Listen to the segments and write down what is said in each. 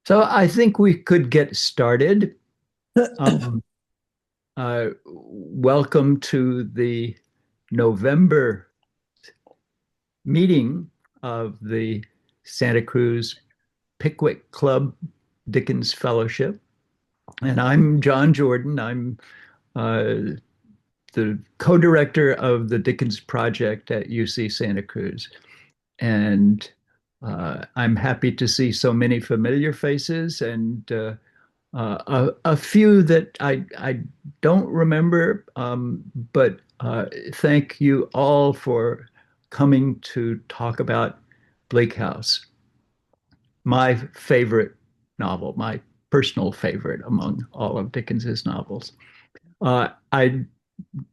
So I think we could get started. Um, Welcome to the November meeting of the Santa Cruz Pickwick Club Dickens Fellowship. And I'm John Jordan. I'm uh, the co-director of the Dickens Project at UC Santa Cruz. And I'm happy to see so many familiar faces and a few that I don't remember, but thank you all for coming to talk about Bleak House, my favorite novel, my personal favorite among all of Dickens's novels. I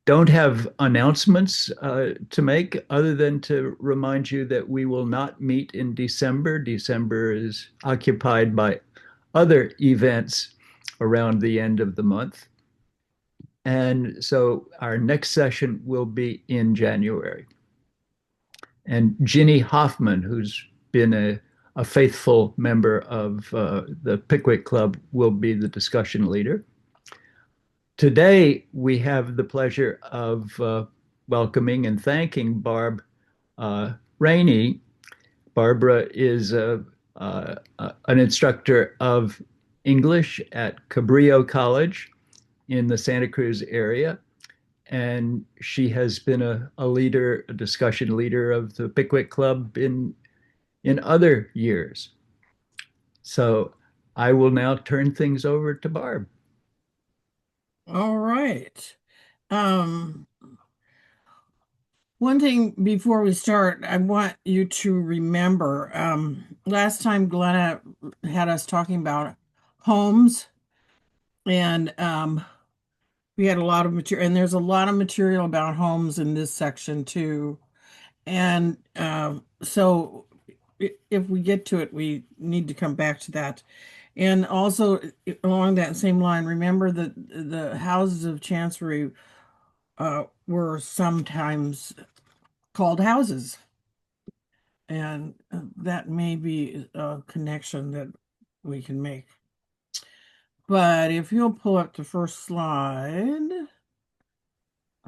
don't have announcements to make other than to remind you that we will not meet in December. December is occupied by other events around the end of the month. And so our next session will be in January. And Ginny Hoffman, who's been a faithful member of the Pickwick Club, will be the discussion leader. Today, we have the pleasure of welcoming and thanking Barb Raney. Barbara is an instructor of English at Cabrillo College in the Santa Cruz area. And she has been a leader, a discussion leader of the Pickwick Club in other years. So I will now turn things over to Barb. All right. Um, One thing before we start, I want you to remember, last time Glenna had us talking about homes, and we had a lot of material, and there's a lot of material about homes in this section too. And so if we get to it, we need to come back to that. And also along that same line, remember that the houses of Chancery were sometimes called houses. And that may be a connection that we can make. But if you'll pull up the first slide,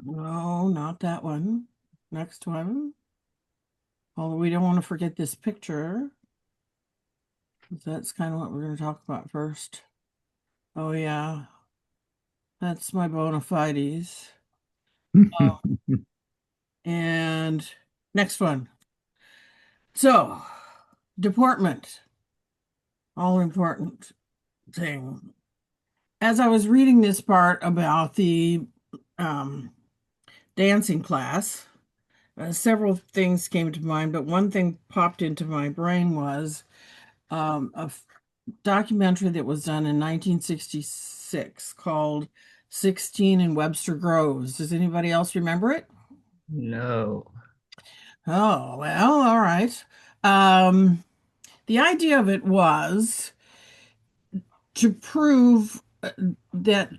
no, not that one. Next one. Although we don't want to forget this picture. That's kind of what we're going to talk about first. Oh, yeah, that's my bona fides. Oh, and next one. So, deportment, all important thing. As I was reading this part about the um, dancing class, several things came to mind, but one thing popped into my brain was a documentary that was done in 1966 called 16 in Webster Groves. Does anybody else remember it? No. Oh, well, all right. Um, the idea of it was to prove that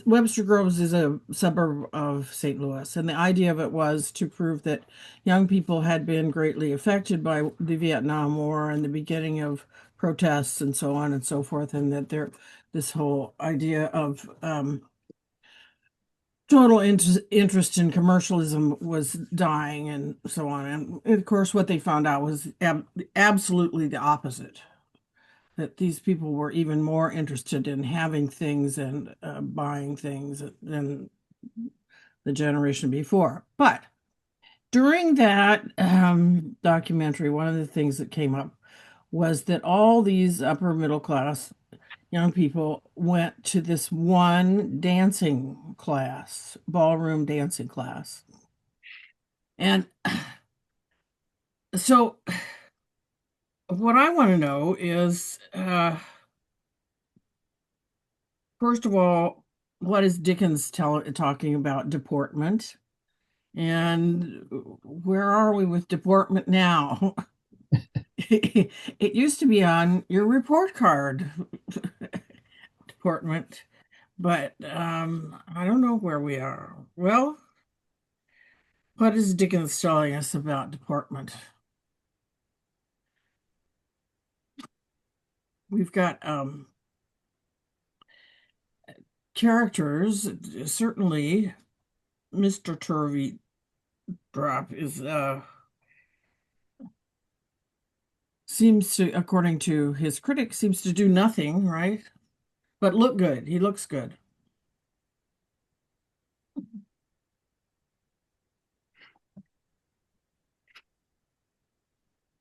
Webster Groves is a suburb of St. Louis, and the idea of it was to prove that young people had been greatly affected by the Vietnam War and the beginning of protests and so on and so forth, and that this whole idea of total interest in commercialism was dying and so on. And of course, what they found out was absolutely the opposite, that these people were even more interested in having things and buying things than the generation before. But during that documentary, one of the things that came up was that all these upper middle class young people went to this one dancing class, ballroom dancing class. And so, what I want to know is first of all, what is Dickens talking about deportment? And where are we with deportment now? It used to be on your report card, deportment, but I don't know where we are. Well, what is Dickens telling us about deportment? we've got characters. Certainly, Mr. Turvey Drop is seems to, according to his critics, seems to do nothing, right? But look good. He looks good.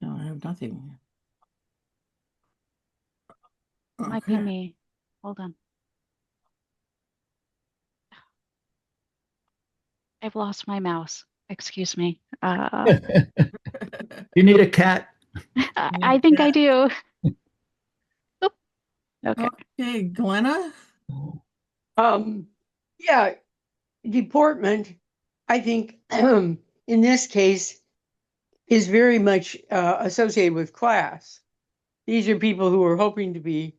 No, I have nothing. Might be Okay. me. Hold on. I've lost my mouse. Excuse me. You need a cat? I think I do. Oop. Okay. Okay, Glenna. Um, yeah, deportment, I think, in this case, is very much associated with class. These are people who are hoping to be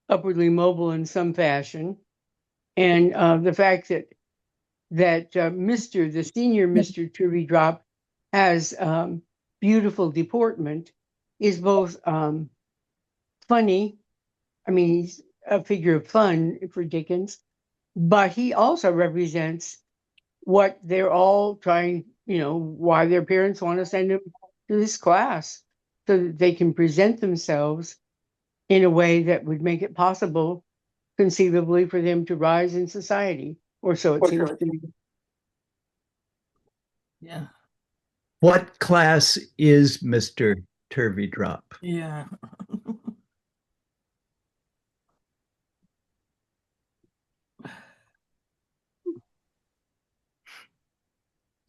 upwardly mobile in some fashion. And the fact that the senior Mr. Turvey Drop has beautiful deportment is both funny. I mean, he's a figure of fun for Dickens, but he also represents what they're all trying, why their parents want to send them to this class so that they can present themselves in a way that would make it possible, conceivably, for them to rise in society, or so it seems to me. Yeah. What class is Mr. Turvey Drop? Yeah.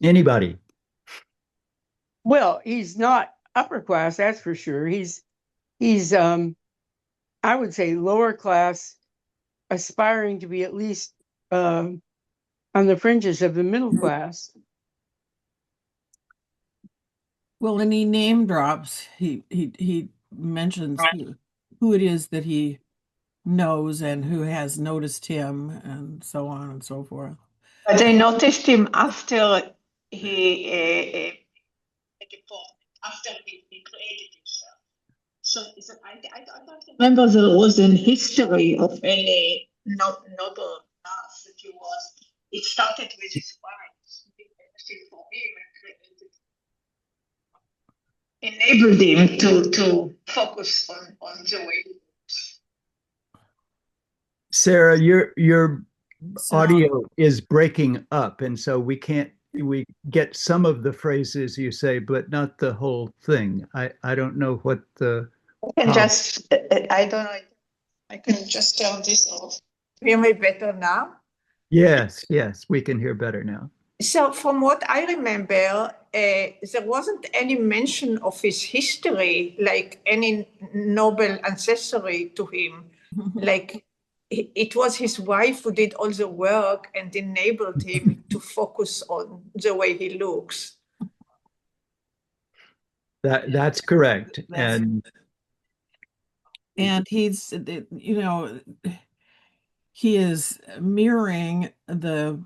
Anybody? Well, he's not upper class, that's for sure. He's I would say lower class, aspiring to be at least on the fringes of the middle class. Well, and he name drops. He mentions who it is that he knows and who has noticed him, and so on and so forth. But they noticed him after he after he created himself. So I don't remember there was in history of any noble class that he was. It started with his wife, for him, and enabled him to focus on the way he moves. Sarah, your audio is breaking up, and so we get some of the phrases you say, but not the whole thing. I don't know what the I can just, I don't know, I can just turn this off. Hear me better now? Yes, we can hear better now. So from what I remember, there wasn't any mention of his history, like any noble ancestry to him. Like it was his wife who did all the work and enabled him to focus on the way he looks. That's correct. And he's, he is mirroring the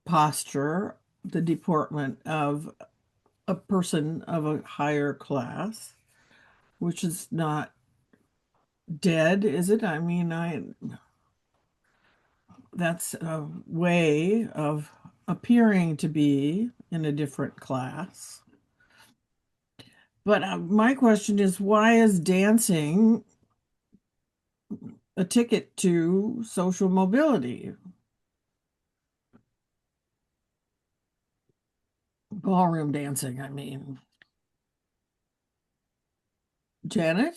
posture, the deportment of a person of a higher class, which is not dead, is it? I mean, that's a way of appearing to be in a different class. But my question is, why is dancing a ticket to social mobility? Ballroom dancing, I mean. Janet?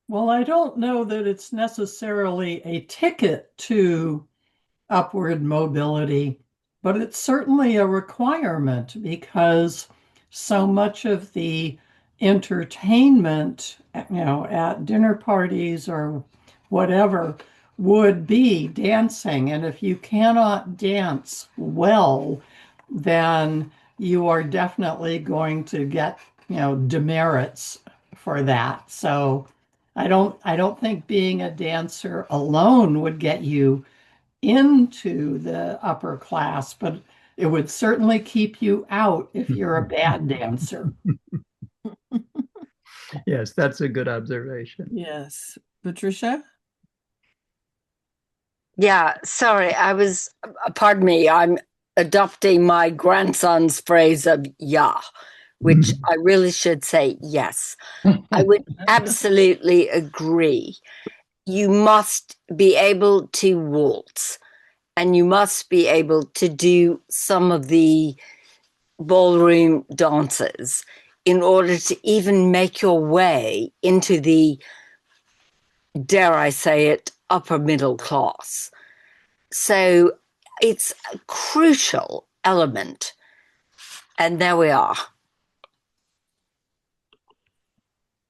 Well, I don't know that it's necessarily a ticket to upward mobility, but it's certainly a requirement because so much of the entertainment, at dinner parties or whatever, would be dancing. And if you cannot dance well, then you are definitely going to get, demerits for that. So I don't think being a dancer alone would get you into the upper class, but it would certainly keep you out if you're a bad dancer. Yes, that's a good observation. Yes. Patricia? Yeah, sorry, pardon me, I'm adopting my grandson's phrase of yeah, which I really should say yes. I would absolutely agree. You must be able to waltz, and you must be able to do some of the ballroom dances in order to even make your way into the, dare I say it, upper middle class. So it's a crucial element. And there we are.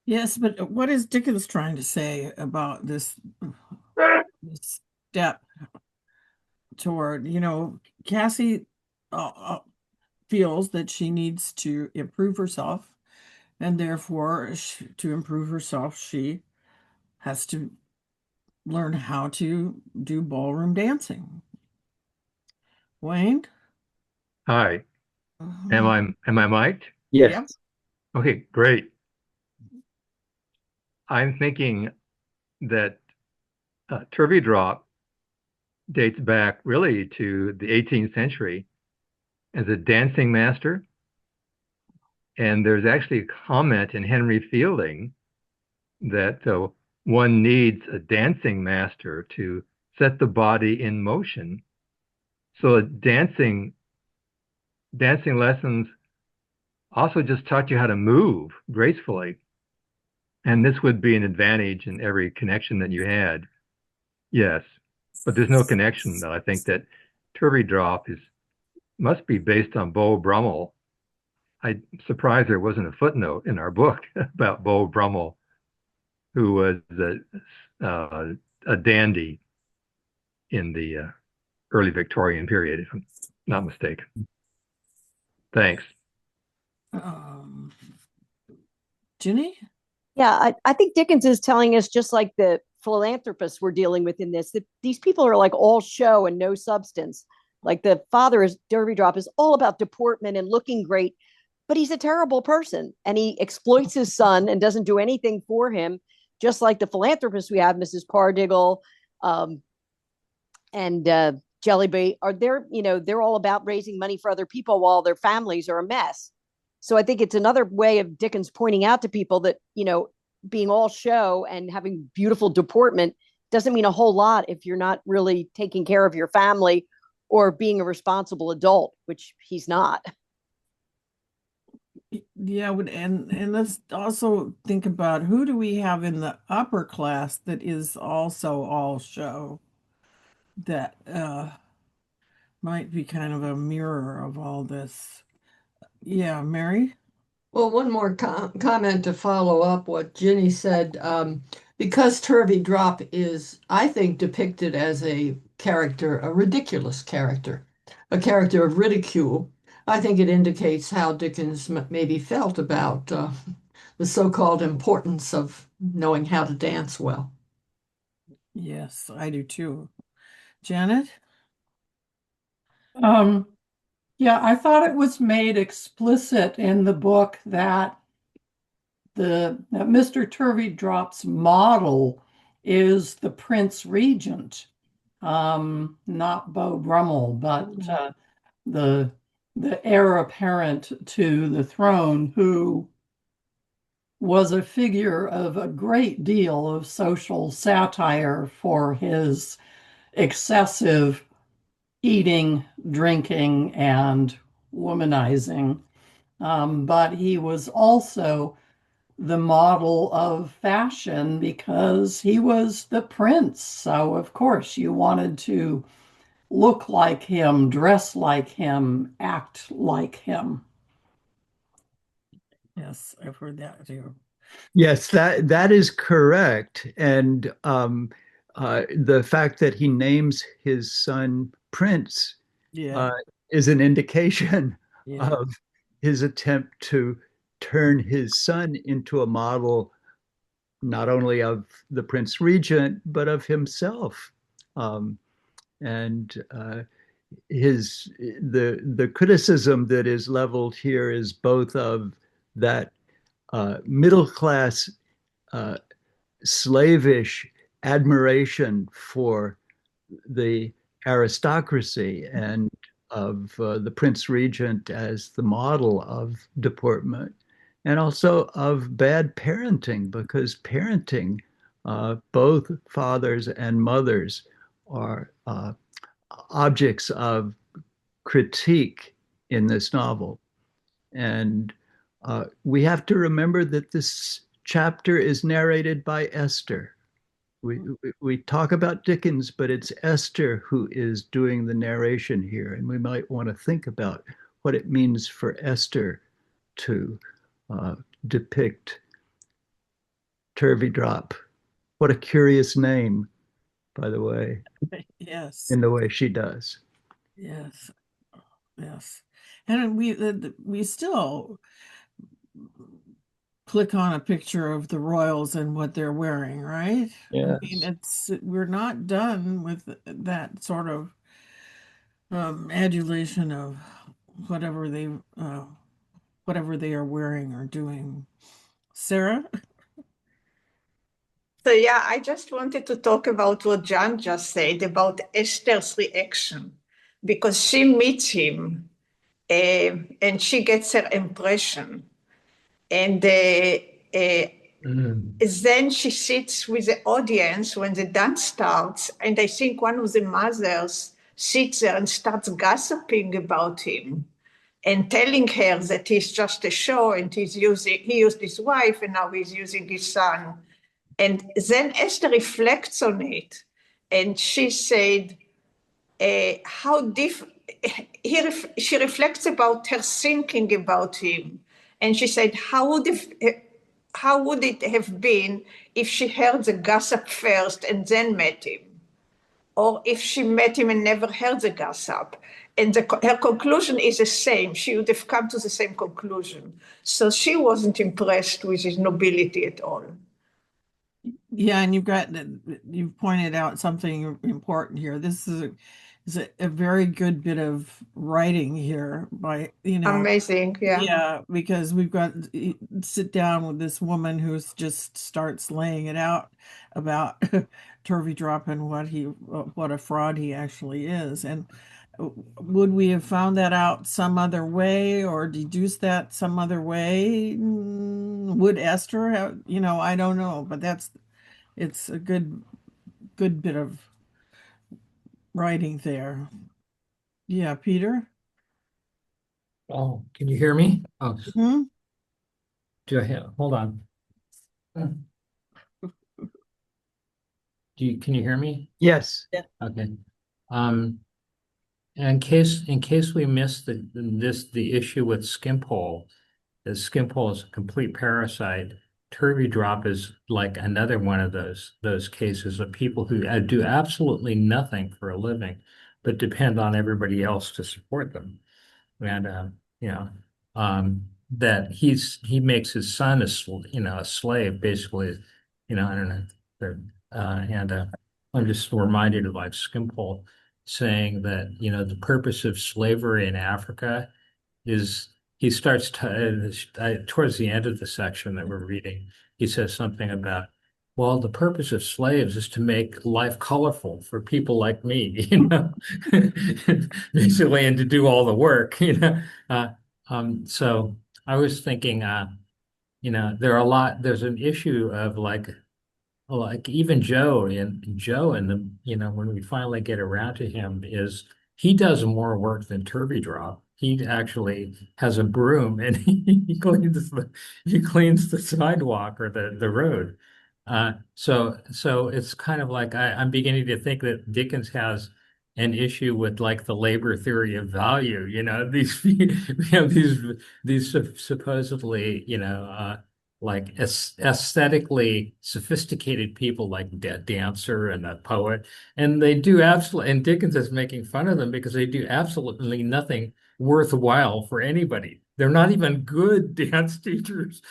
Yes, but what is Dickens trying to say about this step toward, Cassie feels that she needs to improve herself, and therefore, to improve herself, she has to learn how to do ballroom dancing. Wayne? Hi. Am I mic'd? Yes. Yep. Okay, great. I'm thinking that Turvey Drop dates back really to the 18th century as a dancing master. And there's actually a comment in Henry Fielding that one needs a dancing master to set the body in motion. So dancing lessons also just taught you how to move gracefully. And this would be an advantage in every connection that you had. Yes, but there's no connection though. I think that Turvey Drop must be based on Beau Brummel. I'm surprised there wasn't a footnote in our book about Beau Brummel, who was a dandy in the early Victorian period, if I'm not mistaken. Thanks. Ginny? Yeah, I think Dickens is telling us, just like the philanthropists we're dealing with in this, that these people are like all show and no substance. Like the father is Turvey Drop is all about deportment and looking great, but he's a terrible person and he exploits his son and doesn't do anything for him. Just like the philanthropists we have, Mrs. Pardiggle, and Jellyby, they're all about raising money for other people while their families are a mess. So I think it's another way of Dickens pointing out to people that, being all show and having beautiful deportment doesn't mean a whole lot if you're not really taking care of your family or being a responsible adult, which he's not. Yeah, and let's also think about, who do we have in the upper class that is also all show, that might be kind of a mirror of all this. Yeah, Mary? Well, one more comment to follow up what Ginny said. Because Turvey Drop is, I think, depicted as a character, a ridiculous character, a character of ridicule, I think it indicates how Dickens maybe felt about the so-called importance of knowing how to dance well. Yes, I do too. Janet? Yeah, I thought it was made explicit in the book that that Mr. Turvey Drop's model is the Prince Regent, not Beau Brummel, but the heir apparent to the throne, who was a figure of a great deal of social satire for his excessive eating, drinking, and womanizing. But he was also the model of fashion because he was the prince. So, of course, you wanted to look like him, dress like him, act like him. Yes, I've heard that too. Yes, that is correct. And the fact that he names his son Prince Yeah. is an indication Yeah. of his attempt to turn his son into a model, not only of the Prince Regent, but of himself. And the criticism that is leveled here is both of that middle class, slavish admiration for the aristocracy and of the Prince Regent as the model of deportment, and also of bad parenting, because parenting, both fathers and mothers, are objects of critique in this novel. And we have to remember that this chapter is narrated by Esther. We talk about Dickens, but it's Esther who is doing the narration here. And we might want to think about what it means for Esther to depict Turveydrop. What a curious name, by the way, Yes. in the way she does. Yes. Yes. And we still click on a picture of the royals and what they're wearing, right? Yes. I mean, we're not done with that sort of adulation of whatever they are wearing or doing. Sarah? So yeah, I just wanted to talk about what John just said about Esther's reaction, because she meets him and she gets her impression. And then she sits with the audience when the dance starts, and I think one of the mothers sits there and starts gossiping about him and telling her that he's just a show and he used his wife and now he's using his son. And then Esther reflects on it, and she said, she reflects about her thinking about him. And she said, how would it have been if she heard the gossip first and then met him? Or if she met him and never heard the gossip? And her conclusion is the same. She would have come to the same conclusion. So she wasn't impressed with his nobility at all. Yeah, and you've pointed out something important here. This is a very good bit of writing here by, amazing. Yeah, because we've got sit down with this woman who just starts laying it out about Turveydrop and what a fraud he actually is. And would we have found that out some other way or deduced that some other way? Would Esther have, I don't know, but it's a good bit of writing there. Yeah, Peter? Oh, can you hear me? Oh, Hmm? hold on. Can you hear me? Yes. Okay. In case we missed the issue with Skimpole, as Skimpole is a complete parasite, Turveydrop is like another one of those cases of people who do absolutely nothing for a living, but depend on everybody else to support them. And that he makes his son a slave basically. I don't know. I'm just reminded of like Skimpole saying that the purpose of slavery in Africa is he starts towards the end of the section that we're reading. He says something about, well, the purpose of slaves is to make life colorful for people like me, basically, and to do all the work, So I was thinking, there's an issue of like even Joe and the when we finally get around to him is he does more work than Turveydrop. He actually has a broom and he cleans the sidewalk or the road. So it's kind of like I'm beginning to think that Dickens has an issue with like the labor theory of value. These we have these supposedly like aesthetically sophisticated people like dancer and a poet, and they do absolutely, and Dickens is making fun of them because they do absolutely nothing worthwhile for anybody. They're not even good dance teachers.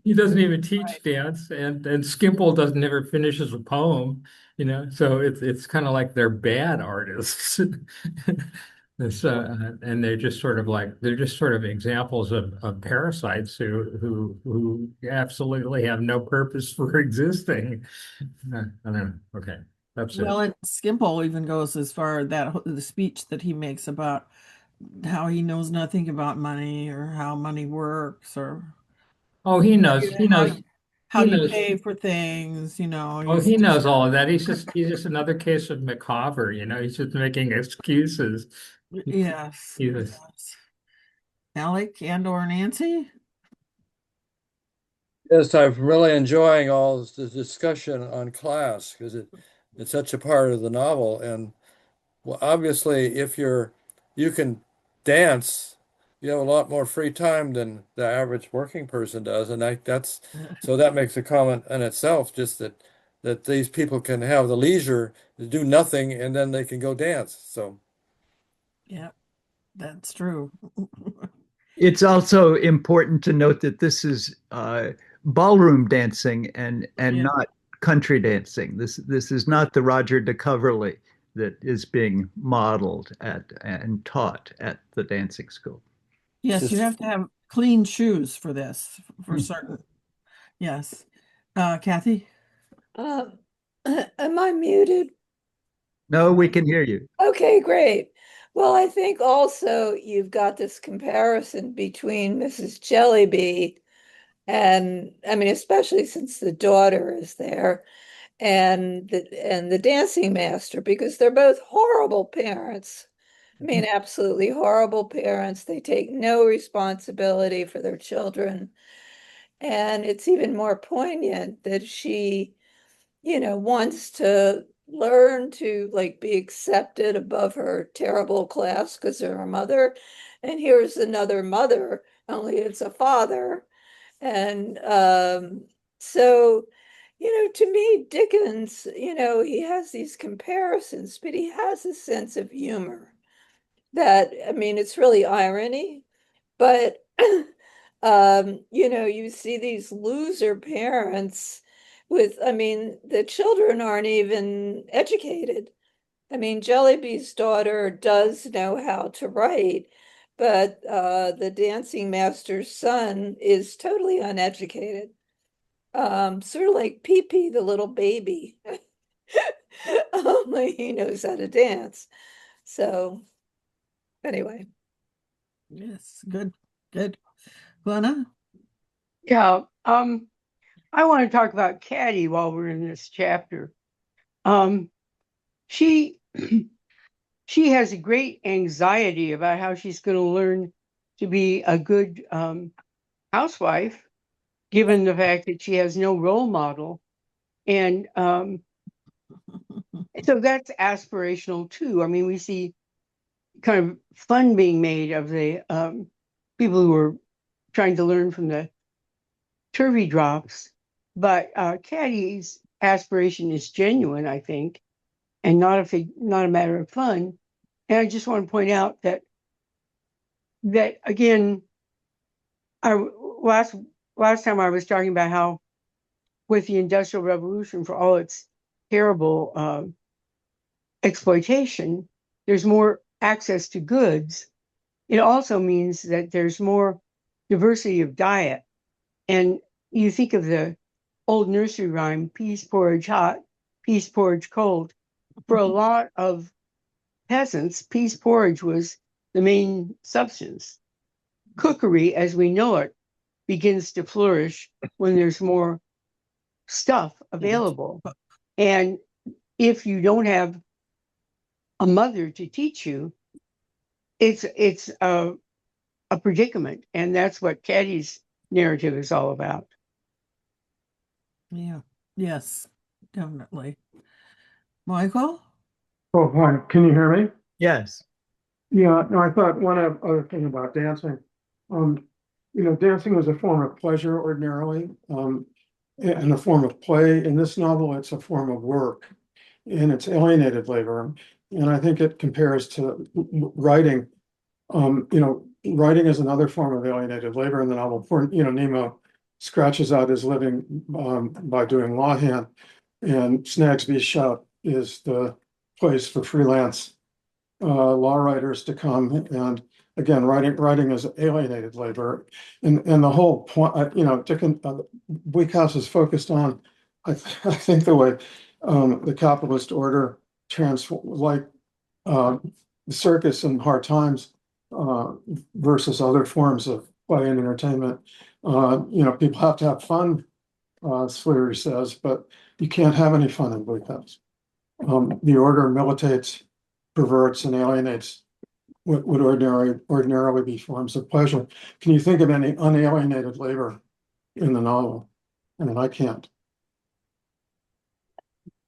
He doesn't even teach dance, and Skimpole doesn't ever finishes a poem, So it's kind of like they're bad artists. This and they're just sort of examples of parasites who absolutely have no purpose for existing. I don't know. Okay, that's it. Well, and Skimpole even goes as far that the speech that he makes about how he knows nothing about money or how money works or Oh, he knows. He how knows. how He do you knows. pay for things, Oh, he's he just knows all of that. He's just another case of McCover. He's just making excuses. yes, He's yes. Alec and or Nancy? Yes, I'm really enjoying all the discussion on class because it's such a part of the novel. And well, obviously, if you can dance, you have a lot more free time than the average working person does. And so that makes a comment in itself, just that these people can have the leisure to do nothing and then they can go dance. So Yeah, that's true. It's also important to note that this is ballroom dancing and Yeah. not country dancing. This is not the Roger de Coverley that is being modeled at and taught at the dancing school. Yes, you just have to have clean shoes for this, for certain. Yes. Kathy? Um, am I muted? No, we can hear you. Okay, great. Well, I think also you've got this comparison between Mrs. Jellyby and, I mean, especially since the daughter is there, and the dancing master, because they're both horrible parents. I mean, absolutely horrible parents. They take no responsibility for their children. And it's even more poignant that she wants to learn to like be accepted above her terrible class because they're her mother. And here's another mother, only it's a father. And so, to me, Dickens, he has these comparisons, but he has a sense of humor that, I mean, it's really irony, but you see these loser parents with, I mean, the children aren't even educated. I mean, Jellyby's daughter does know how to write, but the dancing master's son is totally uneducated. Sort of like Pee Pee, the little baby. Only he knows how to dance. So anyway. Yes, good, good. Glenna? Yeah. I want to talk about Caddy while we're in this chapter. She she has a great anxiety about how she's going to learn to be a good housewife, given the fact that she has no role model. And so that's aspirational too. I mean, we see kind of fun being made of the people who are trying to learn from the turvy drops. But Caddy's aspiration is genuine, I think, and not a matter of fun. And I just want to point out that again, last time I was talking about how with the Industrial Revolution, for all its terrible exploitation, there's more access to goods. It also means that there's more diversity of diet. And you think of the old nursery rhyme, peas porridge hot, peas porridge cold. For a lot of peasants, peas porridge was the main substance. Cookery, as we know it, begins to flourish when there's more stuff available. And if you don't have a mother to teach you, it's a predicament. And that's what Caddy's narrative is all about. Yeah. Yes, definitely. Michael? Oh, hi. Can you hear me? Yes. Yeah, no, I thought one other thing about dancing. Dancing was a form of pleasure ordinarily, and a form of play. In this novel, it's a form of work, and it's alienated labor. And I think it compares to writing. Writing is another form of alienated labor in the novel. Nemo scratches out his living by doing lawhand, and Snagsby's shop is the place for freelance law writers to come and again, writing as alienated labor. And the whole point, Dickens, Bleak House is focused on, I think the way the capitalist order like the circus and hard times versus other forms of play and entertainment. People have to have fun, Sleary says, but you can't have any fun in Bleak House. The order militates, perverts, and alienates what would ordinarily be forms of pleasure. Can you think of any unalienated labor in the novel? I mean, I can't.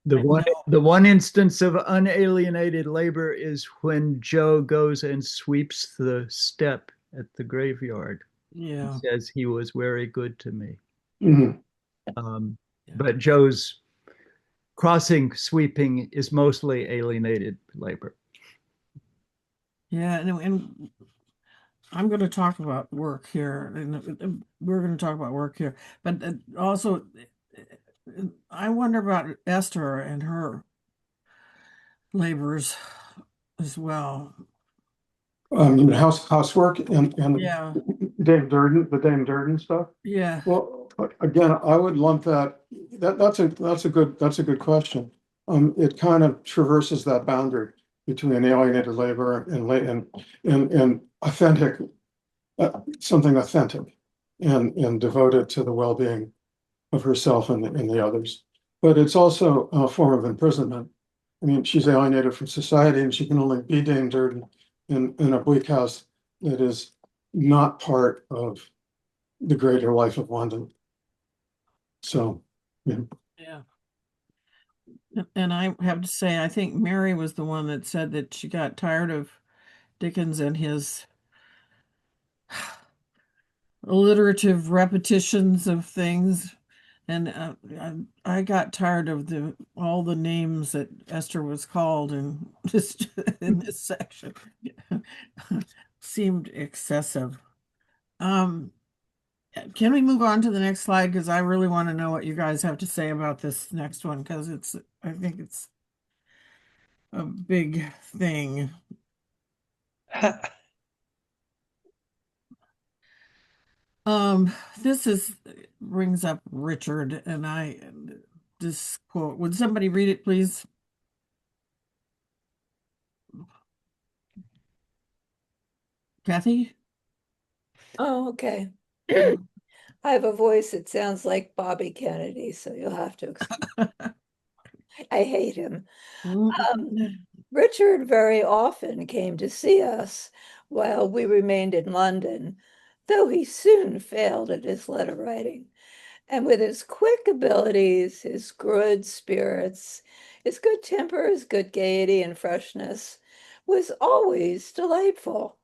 The one instance of unalienated labor is when Joe goes and sweeps the step at the graveyard. Yeah. He says he was very good to me. Mm-hmm. But Joe's crossing sweeping is mostly alienated labor. Yeah, and I'm going to talk about work here, and we're going to talk about work here, but also I wonder about Esther and her labors as well. Housework and Yeah. Dame Durden stuff. Yeah. Well, again, I would lump that. That's a good question. It kind of traverses that boundary between alienated labor and authentic, something authentic, and devoted to the well-being of herself and the others. But it's also a form of imprisonment. I mean, she's alienated from society, and she can only be Dame Durden in a Bleak House that is not part of the greater life of London. So, yeah. Yeah. And I have to say, I think Mary was the one that said that she got tired of Dickens and his alliterative repetitions of things. And I got tired of all the names that Esther was called in this section. Seemed excessive. Can we move on to the next slide? Because I really want to know what you guys have to say about this next one, because I think it's a big thing. This brings up Richard, and this quote. Would somebody read it, please? Kathy? Oh, okay. I have a voice that sounds like Bobby Kennedy, so you'll have to explain. I hate him. Richard very often came to see us while we remained in London, though he soon failed at his letter writing. And with his quick abilities, his good spirits, his good temper, his good gaiety and freshness, was always delightful.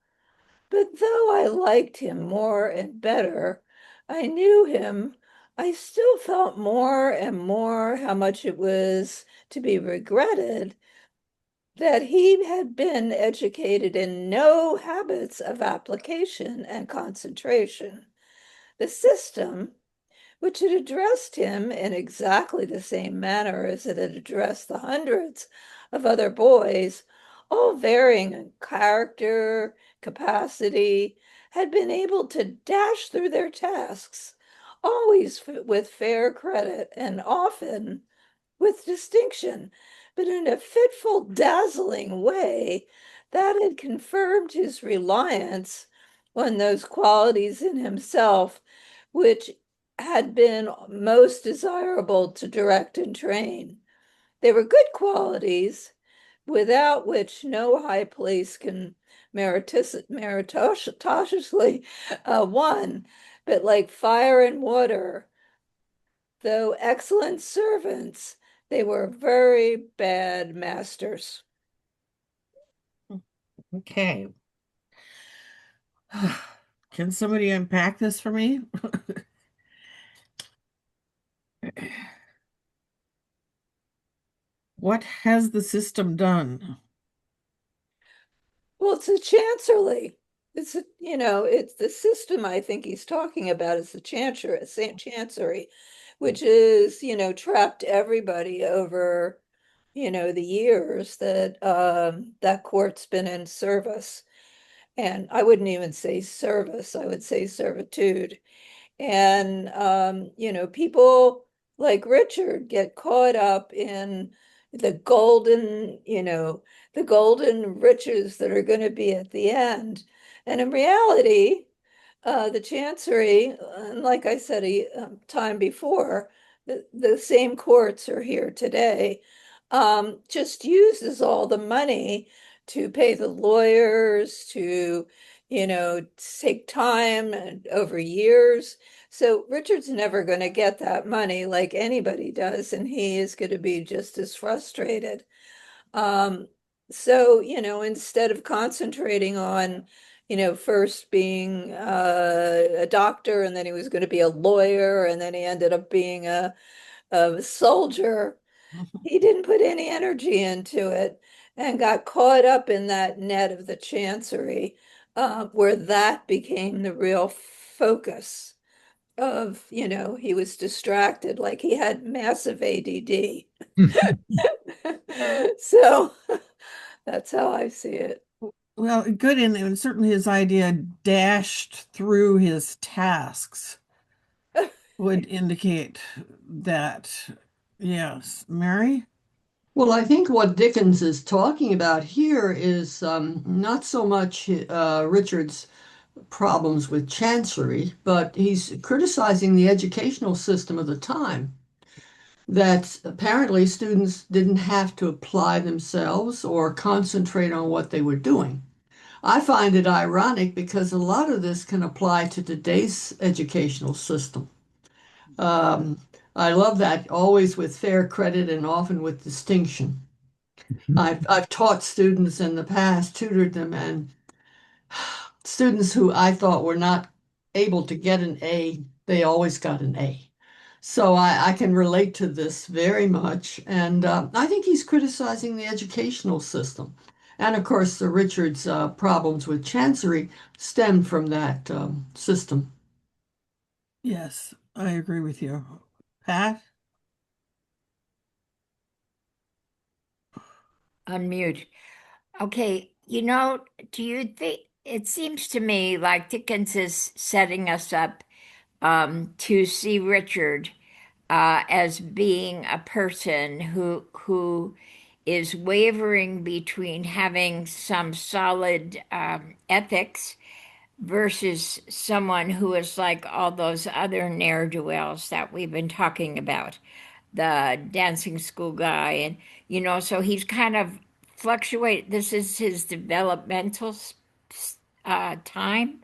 But though I liked him more and better, I knew him, I still felt more and more how much it was to be regretted that he had been educated in no habits of application and concentration. The system, which had addressed him in exactly the same manner as it had addressed the hundreds of other boys, all varying in character, capacity, had been able to dash through their tasks, always with fair credit and often with distinction, but in a fitful, dazzling way that had confirmed his reliance on those qualities in himself which had been most desirable to direct and train. They were good qualities without which no high place can meritoriously won, but like fire and water, though excellent servants, they were very bad masters. Okay. Can somebody unpack this for me? What has the system done? Well, it's a chancellery. It's the system I think he's talking about is the chancery, which is, trapped everybody over, the years that that court's been in service. And I wouldn't even say service, I would say servitude. And people like Richard get caught up in the golden riches that are going to be at the end. And in reality, the Chancery, and like I said time before, the same courts are here today, just uses all the money to pay the lawyers, to, take time and over years. So Richard's never going to get that money like anybody does, and he is going to be just as frustrated. So, instead of concentrating on, first being a doctor, and then he was going to be a lawyer, and then he ended up being a soldier, he didn't put any energy into it and got caught up in that net of the Chancery, where that became the real focus of, he was distracted, like he had massive ADD. So that's how I see it. Well, good, and certainly his idea dashed through his tasks would indicate that. Yes. Mary? Well, I think what Dickens is talking about here is not so much Richard's problems with chancery, but he's criticizing the educational system of the time. That apparently students didn't have to apply themselves or concentrate on what they were doing. I find it ironic because a lot of this can apply to today's educational system. I love that, always with fair credit and often with distinction. I've taught students in the past, tutored them, and students who I thought were not able to get an A, they always got an A. So I can relate to this very much. And I think he's criticizing the educational system. And of course, the Richard's problems with chancery stemmed from that system. Yes, I agree with you. Pat? Unmute. Okay, do you think it seems to me like Dickens is setting us up to see Richard as being a person who is wavering between having some solid ethics versus someone who is like all those other ne'er-do-wells that we've been talking about, the dancing school guy, and so he's kind of fluctuate. This is his developmental time,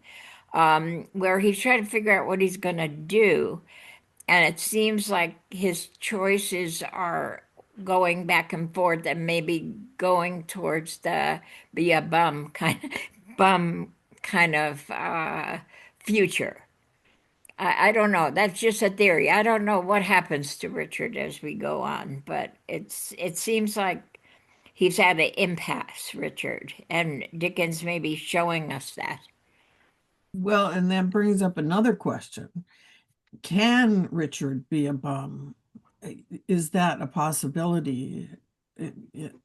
where he's trying to figure out what he's going to do. And it seems like his choices are going back and forth and maybe going towards the be a bum kind of future. I don't know. That's just a theory. I don't know what happens to Richard as we go on, but it seems like he's at an impasse, Richard, and Dickens may be showing us that. Well, and that brings up another question. Can Richard be a bum? Is that a possibility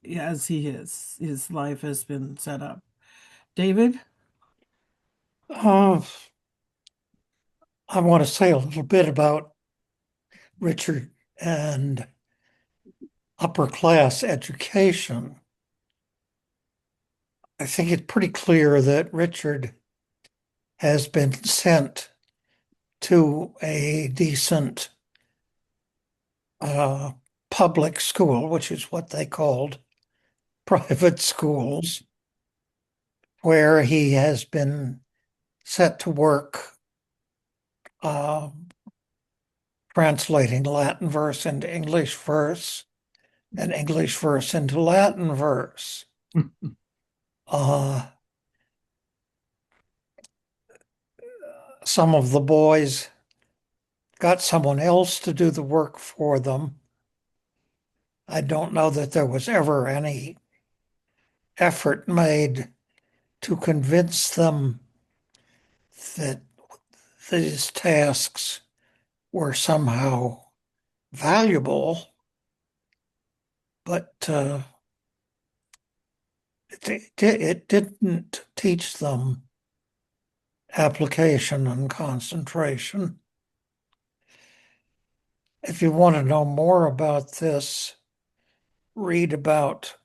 as his life has been set up? David? I want to say a little bit about Richard and upper class education. I think it's pretty clear that Richard has been sent to a decent public school, which is what they called private schools, where he has been set to work translating Latin verse into English verse and English verse into Latin verse. Some of the boys got someone else to do the work for them. I don't know that there was ever any effort made to convince them that these tasks were somehow valuable. but it didn't teach them application and concentration. If you want to know more about this, read about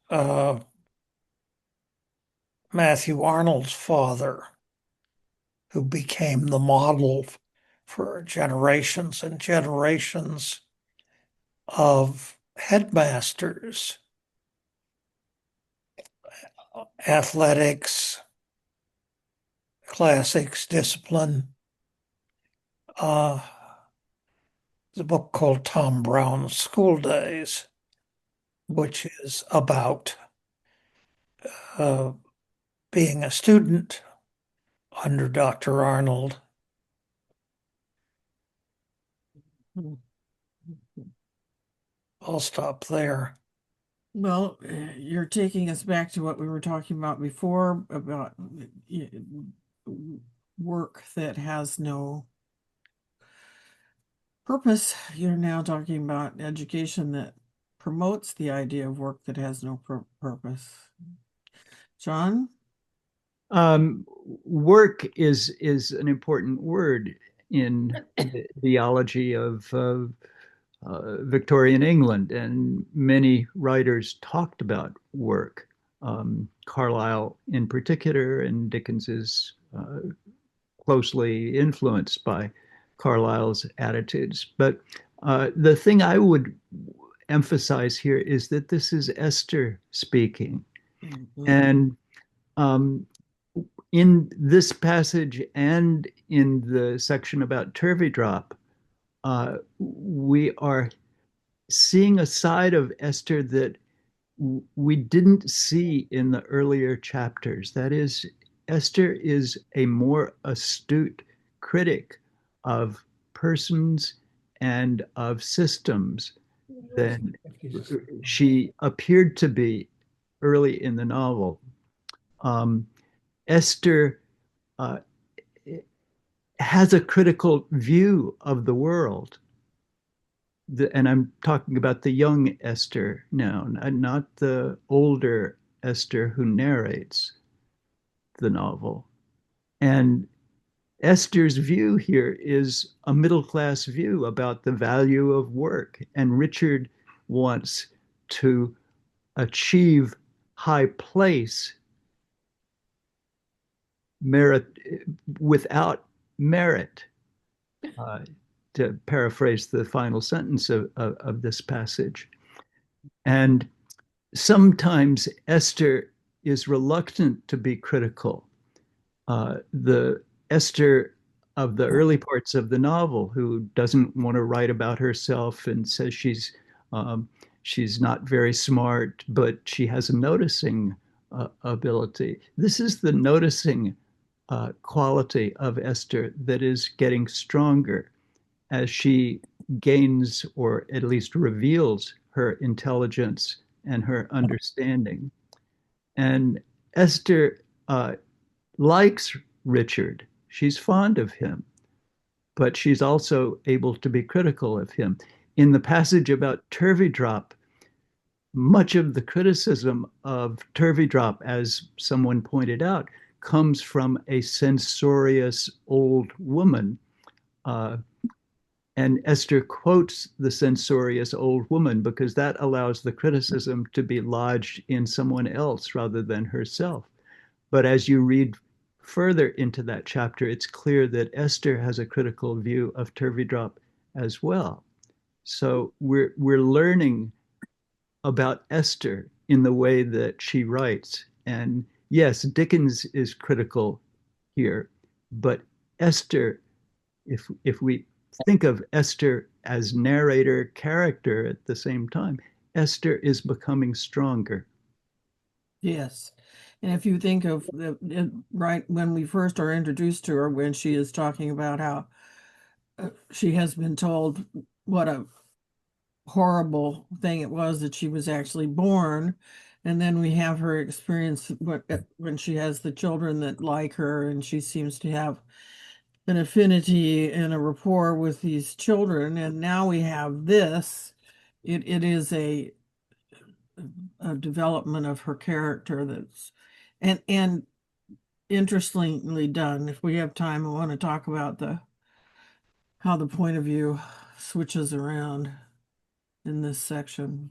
Matthew Arnold's father, who became the model for generations and generations of headmasters, athletics, classics, discipline. The book called Tom Brown's School Days, which is about being a student under Dr. Arnold. I'll stop there. Well, you're taking us back to what we were talking about before about work that has no purpose. You're now talking about education that promotes the idea of work that has no purpose. John? Work is an important word in the theology of Victorian England, and many writers talked about work. Carlyle in particular, and Dickens is closely influenced by Carlyle's attitudes. But the thing I would emphasize here is that this is Esther speaking. Mm-hmm. And in this passage and in the section about Turveydrop, we are seeing a side of Esther that we didn't see in the earlier chapters. That is, Esther is a more astute critic of persons and of systems than she appeared to be early in the novel. Esther has a critical view of the world. And I'm talking about the young Esther now, not the older Esther who narrates the novel. And Esther's view here is a middle-class view about the value of work. And Richard wants to achieve high place merit without merit, to paraphrase the final sentence of this passage. And sometimes Esther is reluctant to be critical. The Esther of the early parts of the novel, who doesn't want to write about herself and says she's not very smart, but she has a noticing ability. This is the noticing quality of Esther that is getting stronger as she gains, or at least reveals, her intelligence and her understanding. And Esther likes Richard. She's fond of him, but she's also able to be critical of him. In the passage about Turveydrop, much of the criticism of Turveydrop, as someone pointed out, comes from a censorious old woman. And Esther quotes the censorious old woman because that allows the criticism to be lodged in someone else rather than herself. But as you read further into that chapter, it's clear that Esther has a critical view of Turveydrop as well. So we're learning about Esther in the way that she writes. And yes, Dickens is critical here, but Esther, if we think of Esther as narrator character at the same time, Esther is becoming stronger. Yes. And if you think of right when we first are introduced to her, when she is talking about how she has been told what a horrible thing it was that she was actually born. And then we have her experience when she has the children that like her, and she seems to have an affinity and a rapport with these children. And now we have this. It is a development of her character that's and interestingly done. If we have time, I want to talk about how the point of view switches around in this section.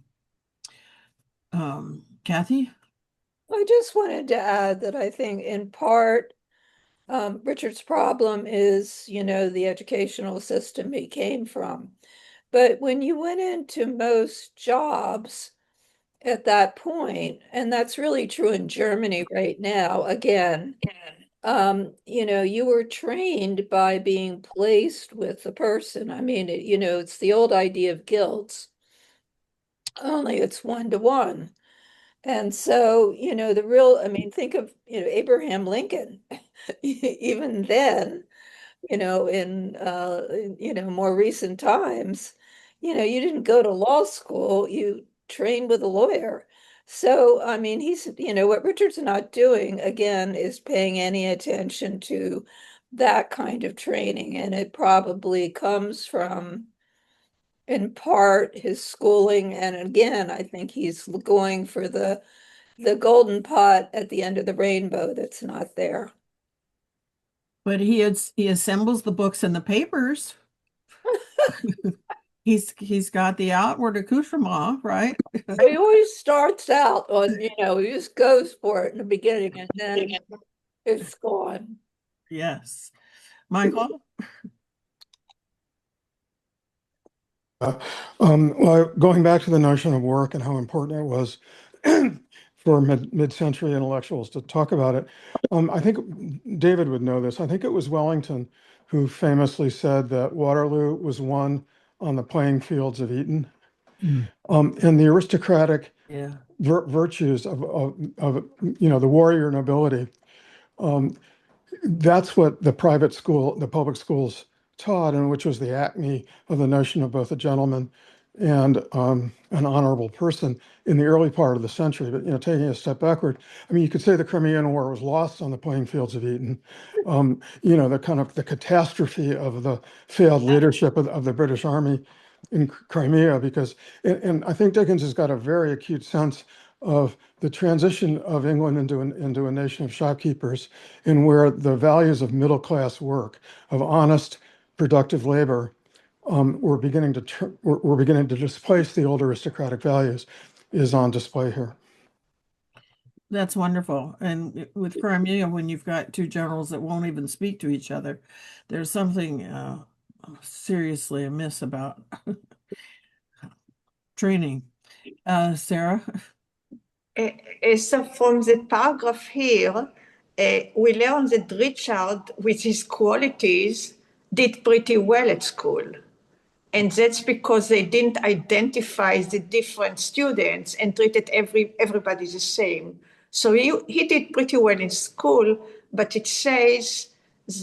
Kathy? I just wanted to add that I think in part, Richard's problem is, the educational system he came from. But when you went into most jobs at that point, and that's really true in Germany right now, again, you were trained by being placed with the person. I mean, it's the old idea of guilds, only it's 1-to-1. And so, think of, Abraham Lincoln, even then, in more recent times, you didn't go to law school, you trained with a lawyer. So, I mean, what Richard's not doing, again, is paying any attention to that kind of training. And it probably comes from, in part, his schooling. And again, I think he's going for the golden pot at the end of the rainbow that's not there. But he assembles the books and the papers. He's got the outward accoutrement, right? He always starts out on, he just goes for it in the beginning and then it's gone. Yes. Michael? Well, going back to the notion of work and how important it was for mid-century intellectuals to talk about it, I think David would know this. I think it was Wellington who famously said that Waterloo was won on the playing fields of Eton. And the aristocratic virtues of the warrior nobility, that's what the public schools taught, and which was the acme of the notion of both a gentleman and an honorable person in the early part of the century. But taking a step backward, I mean, you could say the Crimean War was lost on the playing fields of Eton. The kind of the catastrophe of the failed leadership of the British Army in Crimea, because and I think Dickens has got a very acute sense of the transition of England into a nation of shopkeepers, in where the values of middle class work, of honest, productive labor, were beginning to displace the old aristocratic values, is on display here. That's wonderful. And with Crimea, when you've got two generals that won't even speak to each other, there's something seriously amiss about training. Sarah? So from the paragraph here, we learn that Richard, with his qualities, did pretty well at school. And that's because they didn't identify the different students and treated everybody the same. So he did pretty well in school, but it says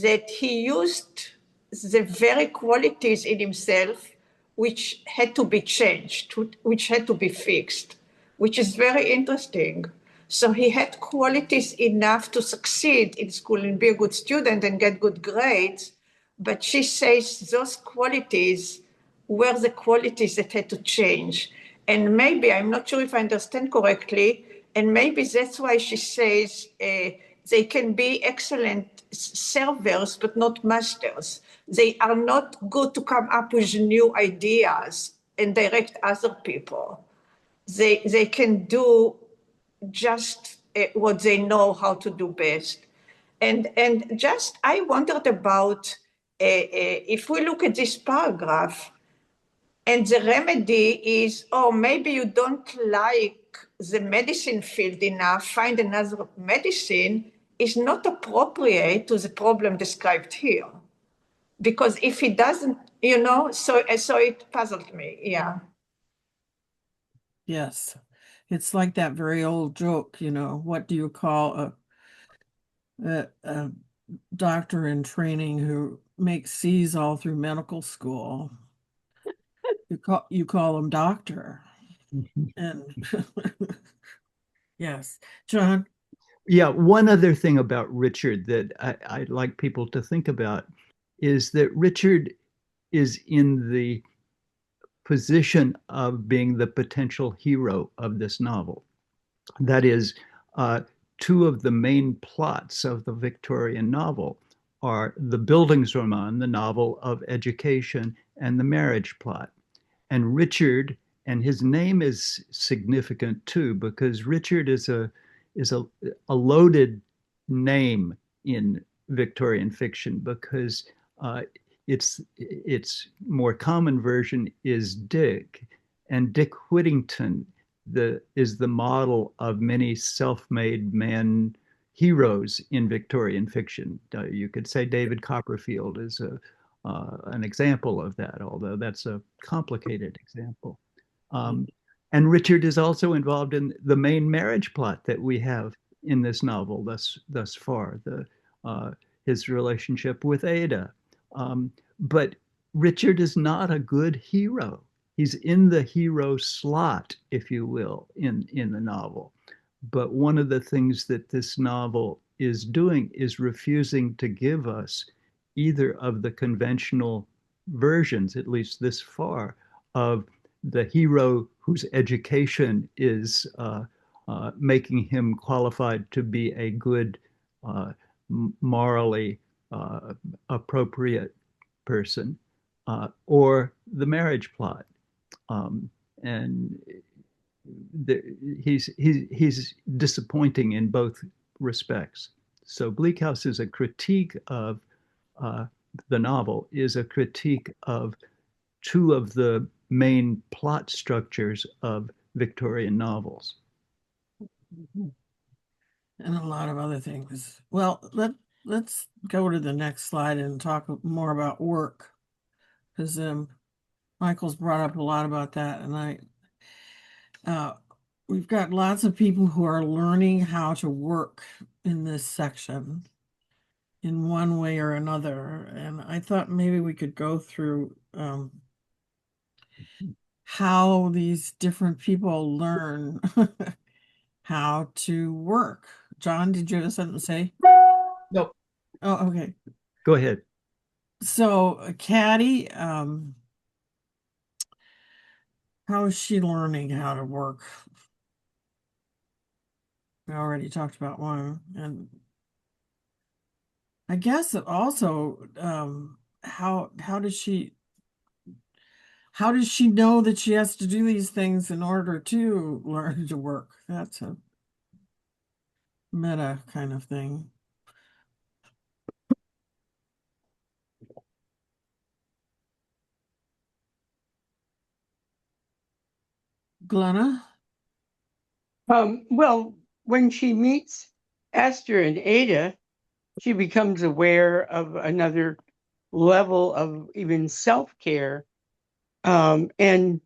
that he used the very qualities in himself which had to be changed, which had to be fixed, which is very interesting. So he had qualities enough to succeed in school and be a good student and get good grades, but she says those qualities were the qualities that had to change. And maybe, I'm not sure if I understand correctly, and maybe that's why she says they can be excellent servers, but not masters. They are not good to come up with new ideas and direct other people. They can do just what they know how to do best. And just, I wondered about, if we look at this paragraph, and the remedy is, oh, maybe you don't like the medicine field enough, find another medicine, is not appropriate to the problem described here. Because if he doesn't, so it puzzled me, yeah. Yes. It's like that very old joke, what do you call a doctor in training who makes C's all through medical school? You call him doctor. And yes. John? Yeah, one other thing about Richard that I'd like people to think about is that Richard is in the position of being the potential hero of this novel. That is, two of the main plots of the Victorian novel are the Bildungsroman, the novel of education, and the marriage plot. And Richard, and his name is significant too, because Richard is a loaded name in Victorian fiction, because its more common version is Dick, and Dick Whittington is the model of many self-made men heroes in Victorian fiction. You could say David Copperfield is an example of that, although that's a complicated example. And Richard is also involved in the main marriage plot that we have in this novel thus far, his relationship with Ada. But Richard is not a good hero. He's in the hero slot, if you will, in the novel. But one of the things that this novel is doing is refusing to give us either of the conventional versions, at least this far, of the hero whose education is making him qualified to be a good, morally appropriate person, or the marriage plot. And he's disappointing in both respects. So Bleak House is a critique of the novel, is a critique of two of the main plot structures of Victorian novels. And a lot of other things. Well, let's go to the next slide and talk more about work, because Michael's brought up a lot about that, and we've got lots of people who are learning how to work in this section in one way or another, and I thought maybe we could go through how these different people learn how to work. John, did you have something to say? Nope. Oh, okay. Go ahead. So, Caddy, how is she learning how to work? We already talked about one, and I guess it also how does she know that she has to do these things in order to learn to work? That's a meta kind of thing. Glenna? Well, when she meets Esther and Ada, she becomes aware of another level of even self-care. And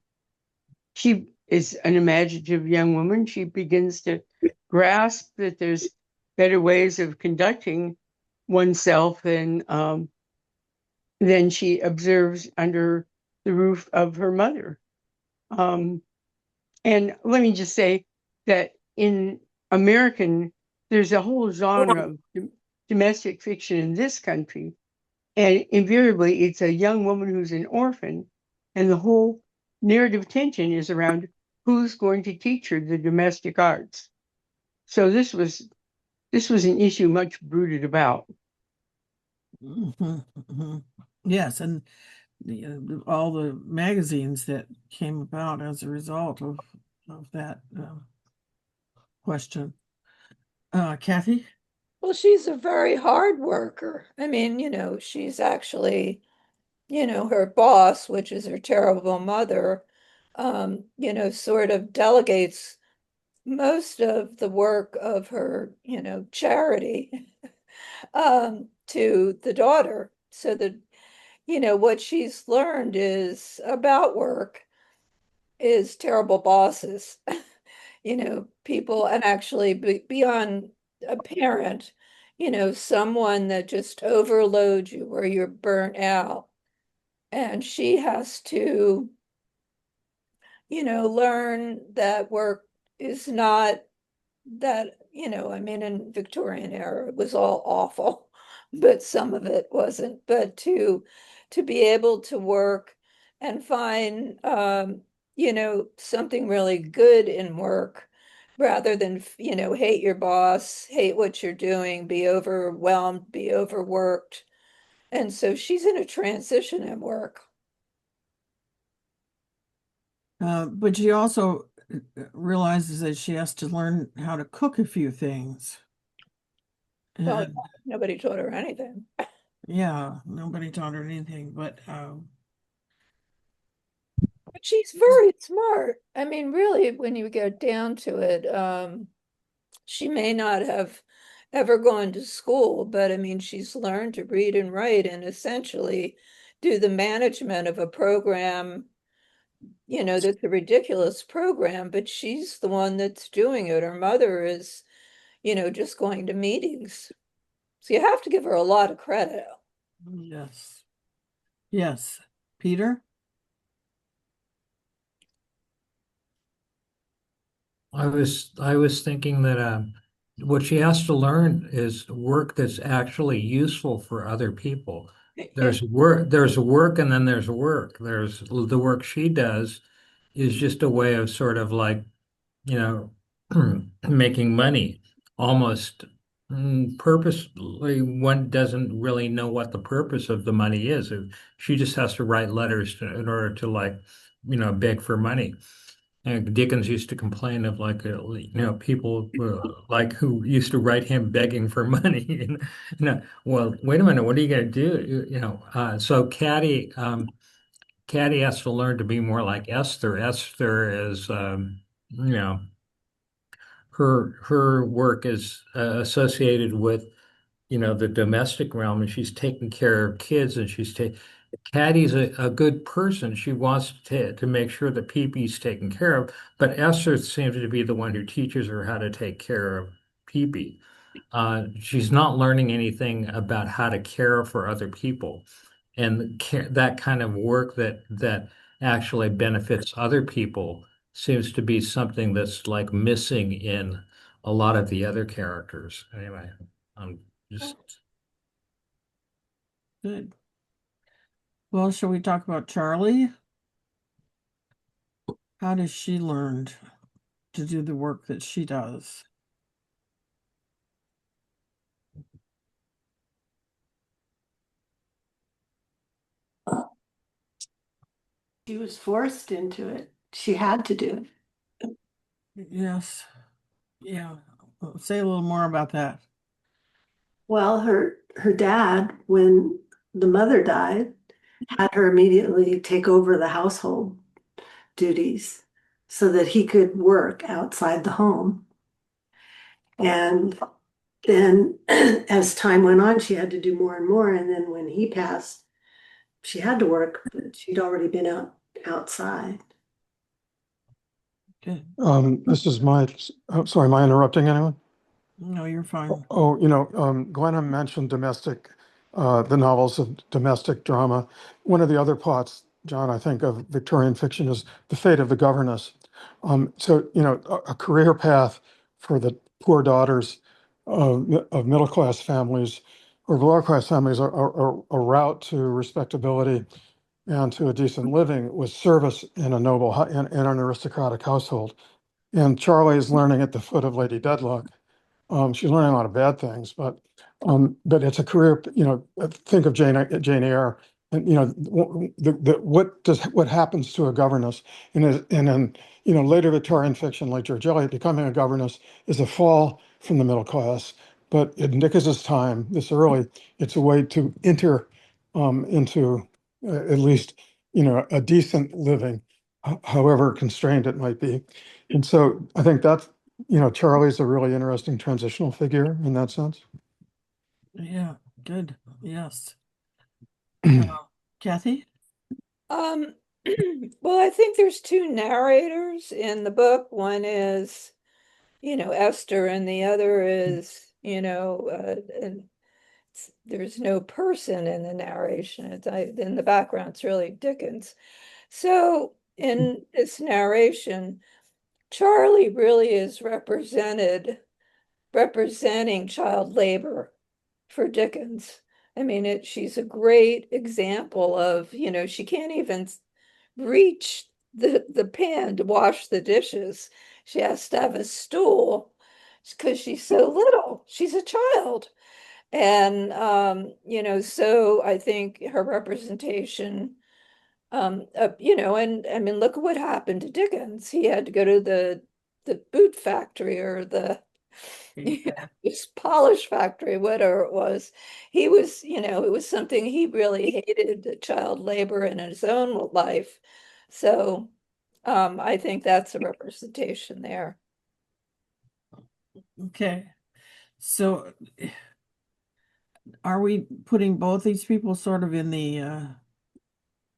she is an imaginative young woman. She begins to grasp that there's better ways of conducting oneself than she observes under the roof of her mother. And let me just say that in American, there's a whole genre of domestic fiction in this country. And invariably, it's a young woman who's an orphan. And the whole narrative tension is around who's going to teach her the domestic arts. So this was an issue much brooded about. Mm-hmm, mm-hmm. Yes, and all the magazines that came about as a result of that question. Kathy? Well, she's a very hard worker. I mean, she's actually, her boss, which is her terrible mother, sort of delegates most of the work of her, charity to the daughter. So that, what she's learned is about work is terrible bosses, people, and actually beyond a parent, someone that just overloads you where you're burnt out. And she has to, learn that work is not that, I mean, in Victorian era, it was all awful, but some of it wasn't. But to be able to work and find, something really good in work rather than, hate your boss, hate what you're doing, be overwhelmed, be overworked. And so she's in a transition at work. But she also realizes that she has to learn how to cook a few things. Well, And nobody taught her anything. yeah, nobody taught her anything, but she's very smart. I mean, really, when you get down to it, she may not have ever gone to school, but I mean, she's learned to read and write and essentially do the management of a program, that's a ridiculous program, but she's the one that's doing it. Her mother is, just going to meetings. So you have to give her a lot of credit. yes. Yes. Peter? I was thinking that what she has to learn is work that's actually useful for other people. There's work, and then there's work. There's the work she does is just a way of sort of like, you know, making money almost purposely. One doesn't really know what the purpose of the money is. She just has to write letters in order to, like, beg for money. And Dickens used to complain of, like, people like who used to write him begging for money. Well, wait a minute, what are you going to do? So Caddy has to learn to be more like Esther. Esther is, you know, her work is associated with, the domestic realm, and she's taking care of kids, and Caddy's a good person. She wants to make sure that Peepee's taken care of, but Esther seems to be the one who teaches her how to take care of Peepee. She's not learning anything about how to care for other people, and that kind of work that actually benefits other people seems to be something that's like missing in a lot of the other characters. Anyway, I'm just Good. Well, shall we talk about Charlie? How does she learn to do the work that she does? She was forced into it. She had to do it. Yes. Yeah. Say a little more about that. Well, her dad, when the mother died, had her immediately take over the household duties so that he could work outside the home. And then as time went on, she had to do more and more. And then when he passed, she had to work, but she'd already been outside. Good. This is sorry, am I interrupting anyone? No, you're fine. Glenna mentioned the novels of domestic drama. One of the other plots, John, I think, of Victorian fiction is The Fate of the Governess. A career path for the poor daughters of middle-class families or lower-class families are a route to respectability and to a decent living with service in in an aristocratic household. And Charlie is learning at the foot of Lady Dedlock. She's learning a lot of bad things, but it's a career. Think of Jane Eyre, and what happens to a governess, and then later Victorian fiction like George Eliot, becoming a governess is a fall from the middle class. But in Dickens's time, this early, it's a way to enter into at least a decent living, however constrained it might be. And so I think that's Charlie's a really interesting transitional figure in that sense. Yeah, good. Yes. Kathy? Well, I think there's two narrators in the book. One is, Esther, and the other is, there's no person in the narration. In the background, it's really Dickens. So in this narration, Charlie really is representing child labor for Dickens. I mean, she's a great example of, she can't even reach the pan to wash the dishes. She has to have a stool because she's so little. She's a child. And so I think her representation, and I mean, look at what happened to Dickens. He had to go to the boot factory or the this polish factory, whatever it was. He was, it was something he really hated, child labor in his own life. So I think that's a representation there. Okay. So are we putting both these people sort of in the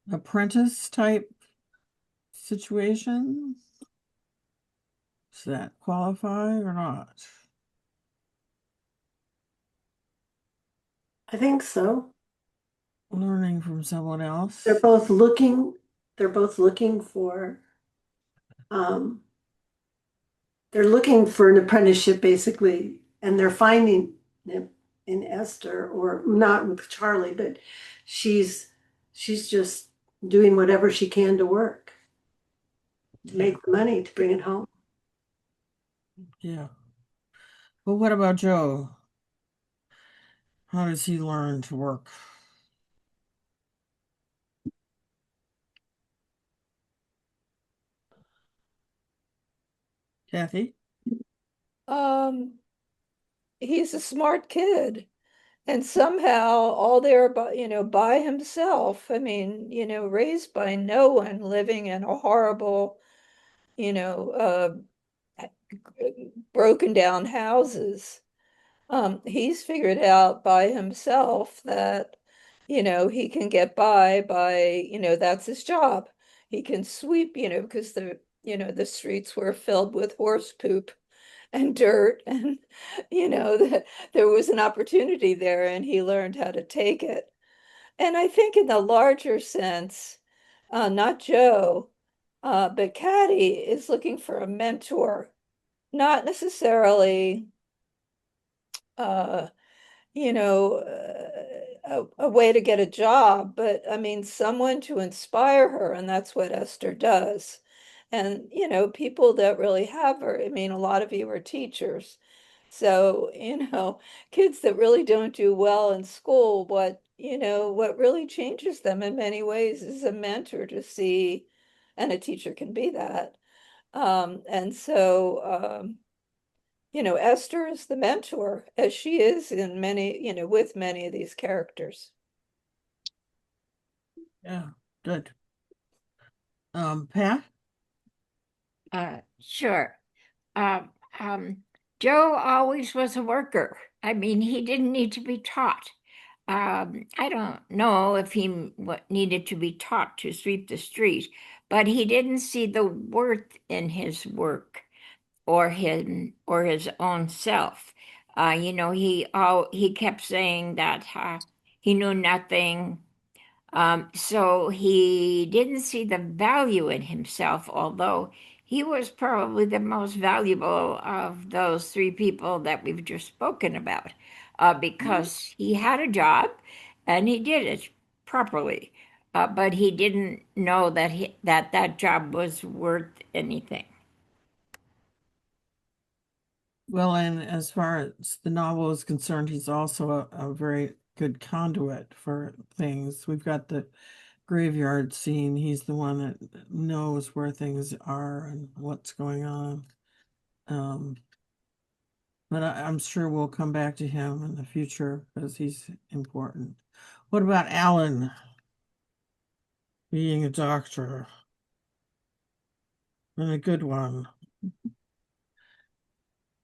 apprentice type situation? Does that qualify or not? I think so. Learning from someone else. They're both looking for they're looking for an apprenticeship basically, and they're finding it in Esther, or not with Charlie, but she's just doing whatever she can to work, to make the money, to bring it home. Yeah. Well, what about Joe? How does he learn to work? Kathy? He's a smart kid. And somehow all there by himself. I mean, raised by no one, living in a horrible, you know, broken down houses. He's figured out by himself that, he can get by, that's his job. He can sweep, because the streets were filled with horse poop and dirt, and that there was an opportunity there, and he learned how to take it. And I think in the larger sense, not Joe, but Caddy is looking for a mentor, not necessarily uh, a way to get a job, but I mean, someone to inspire her. And that's what Esther does. And, people that really have her, I mean, a lot of you are teachers. So, kids that really don't do well in school, what really changes them in many ways is a mentor to see, and a teacher can be that. And so, Esther is the mentor, as she is in many, with many of these characters. Yeah, good. Pat? Sure. Joe always was a worker. I mean, he didn't need to be taught. I don't know if he needed to be taught to sweep the street, but he didn't see the worth in his work or his own self. He kept saying that he knew nothing. So he didn't see the value in himself, although he was probably the most valuable of those three people that we've just spoken about, because he had a job and he did it properly, but he didn't know that job was worth anything. Well, and as far as the novel is concerned, he's also a very good conduit for things. We've got the graveyard scene. He's the one that knows where things are and what's going on. But I'm sure we'll come back to him in the future because he's important. What about Alan being a doctor and a good one?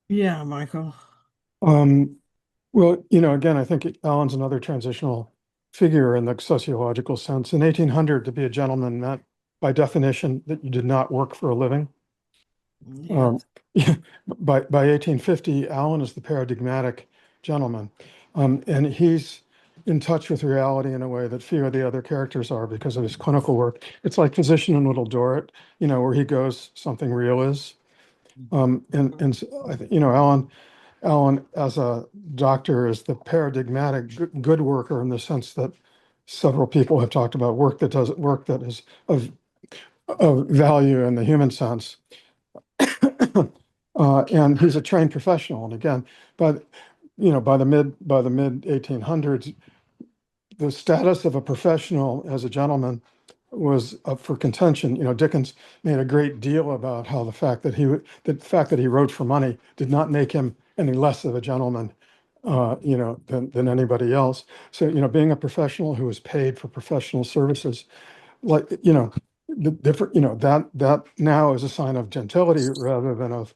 Yeah, Michael. Well, again, I think Alan's another transitional figure in the sociological sense. In 1800, to be a gentleman meant, by definition, that you did not work for a living. Yes. By 1850, Alan is the paradigmatic gentleman, and he's in touch with reality in a way that few of the other characters are because of his clinical work. It's like Physician and Little Dorrit, where he goes, something real is. And so I think, Alan, as a doctor, is the paradigmatic good worker in the sense that several people have talked about work that is of of value in the human sense. And he's a trained professional. And again, by the mid 1800s, the status of a professional as a gentleman was up for contention. Dickens made a great deal about how the fact that he wrote for money did not make him any less of a gentleman, than anybody else. So, being a professional who was paid for professional services, like, the different, that now is a sign of gentility rather than of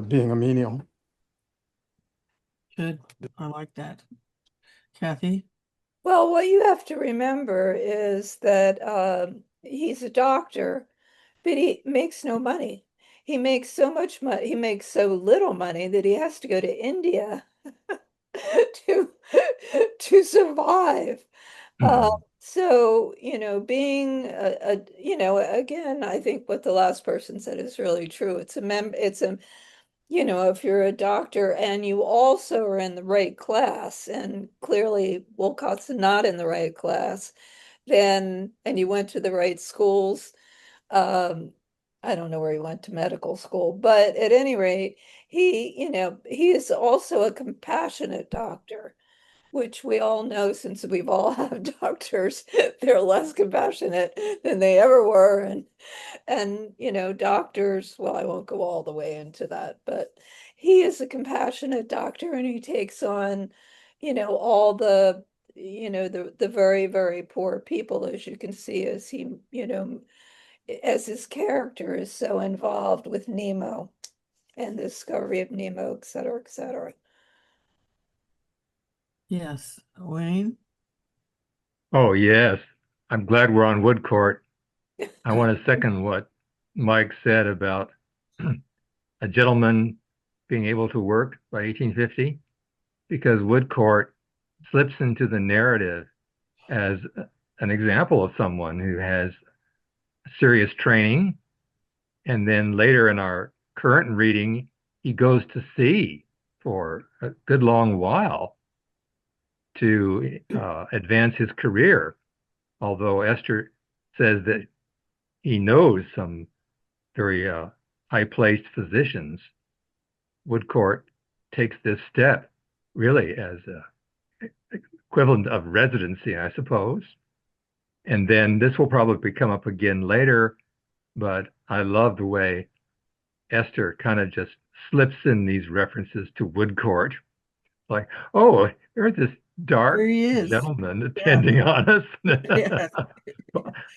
being a menial. Good. I like that. Kathy? Well, what you have to remember is that he's a doctor, but he makes no money. He makes so much money, he makes so little money that he has to go to India to to survive. So, being again, I think what the last person said is really true. If you're a doctor and you also are in the right class, and clearly Wolcott's not in the right class, and you went to the right schools. I don't know where he went to medical school, but at any rate, he is also a compassionate doctor, which we all know since we've all had doctors, they're less compassionate than they ever were. And doctors, well, I won't go all the way into that, but he is a compassionate doctor, and he takes on, all the very, very poor people, as you can see, as he, as his character is so involved with Nemo and the discovery of Nemo, et cetera, et cetera. Yes. Wayne? Oh, yes. I'm glad we're on Woodcourt. I want to second what Mike said about a gentleman being able to work by 1850, because Woodcourt slips into the narrative as an example of someone who has serious training. And then later in our current reading, he goes to sea for a good long while to advance his career. Although Esther says that he knows some very high-placed physicians, Woodcourt takes this step really as a equivalent of residency, I suppose. And then this will probably come up again later, but I love the way Esther kind of just slips in these references to Woodcourt. Like, oh, there's this dark gentleman attending on us. Yes.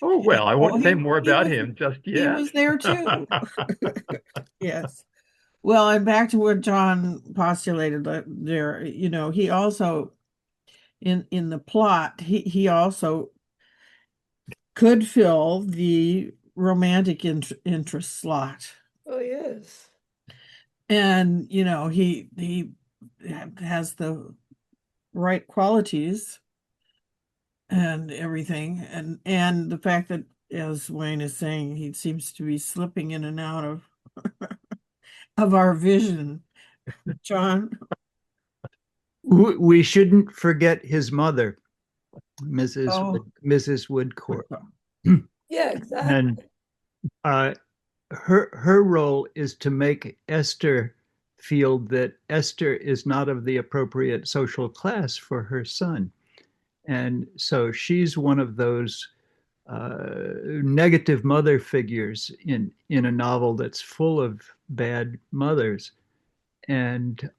Oh, well, I won't say more about was, him just yet. He was there too. Yes. Well, and back to what John postulated there, he also, in the plot, he also could fill the romantic interest slot. Oh, yes. And, he has the right qualities and everything. And the fact that, as Wayne is saying, he seems to be slipping in and out of of our vision. John? We shouldn't forget his mother, Mrs. Woodcourt. Yeah, exactly. And her role is to make Esther feel that Esther is not of the appropriate social class for her son. And so she's one of those negative mother figures in a novel that's full of bad mothers. And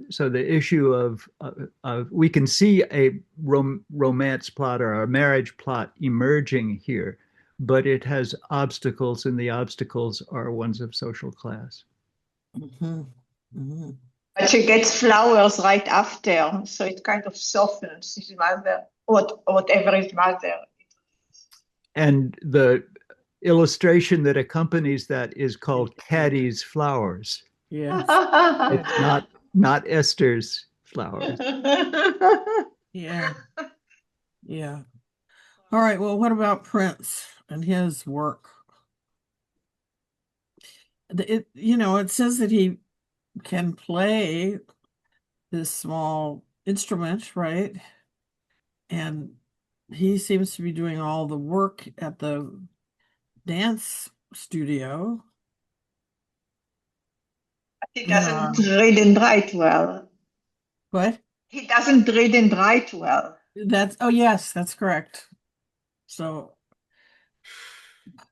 so the issue of we can see a romance plot or a marriage plot emerging here, but it has obstacles, and the obstacles are ones of social class. Mm-hmm. Mm-hmm. But she gets flowers right after, so it kind of softens his mother, whatever his mother. And the illustration that accompanies that is called Caddy's flowers. Yes. It's not Esther's flowers. Yeah. Yeah. All right. Well, what about Prince and his work? It says that he can play this small instrument, right? And he seems to be doing all the work at the dance studio. He doesn't read and write well. What? He doesn't read and write well. Yes, that's correct. So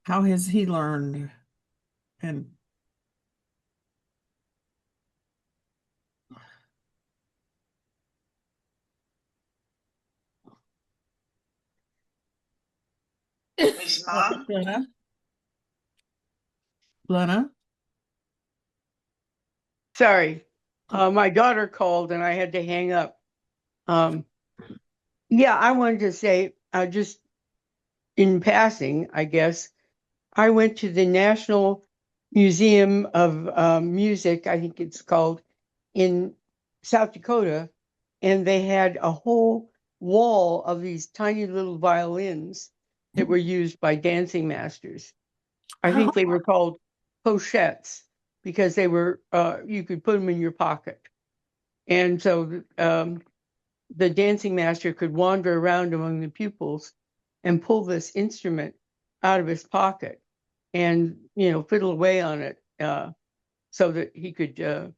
how has he learned? And His mom. Glenna? Sorry, my daughter called and I had to hang up. Yeah, I wanted to say, just in passing, I guess, I went to the National Museum of Music, I think it's called, in South Dakota, and they had a whole wall of these tiny little violins that were used by dancing masters. I think they were called pochettes because they were, you could put them in your pocket. And so the dancing master could wander around among the pupils and pull this instrument out of his pocket and, fiddle away on it so that he could,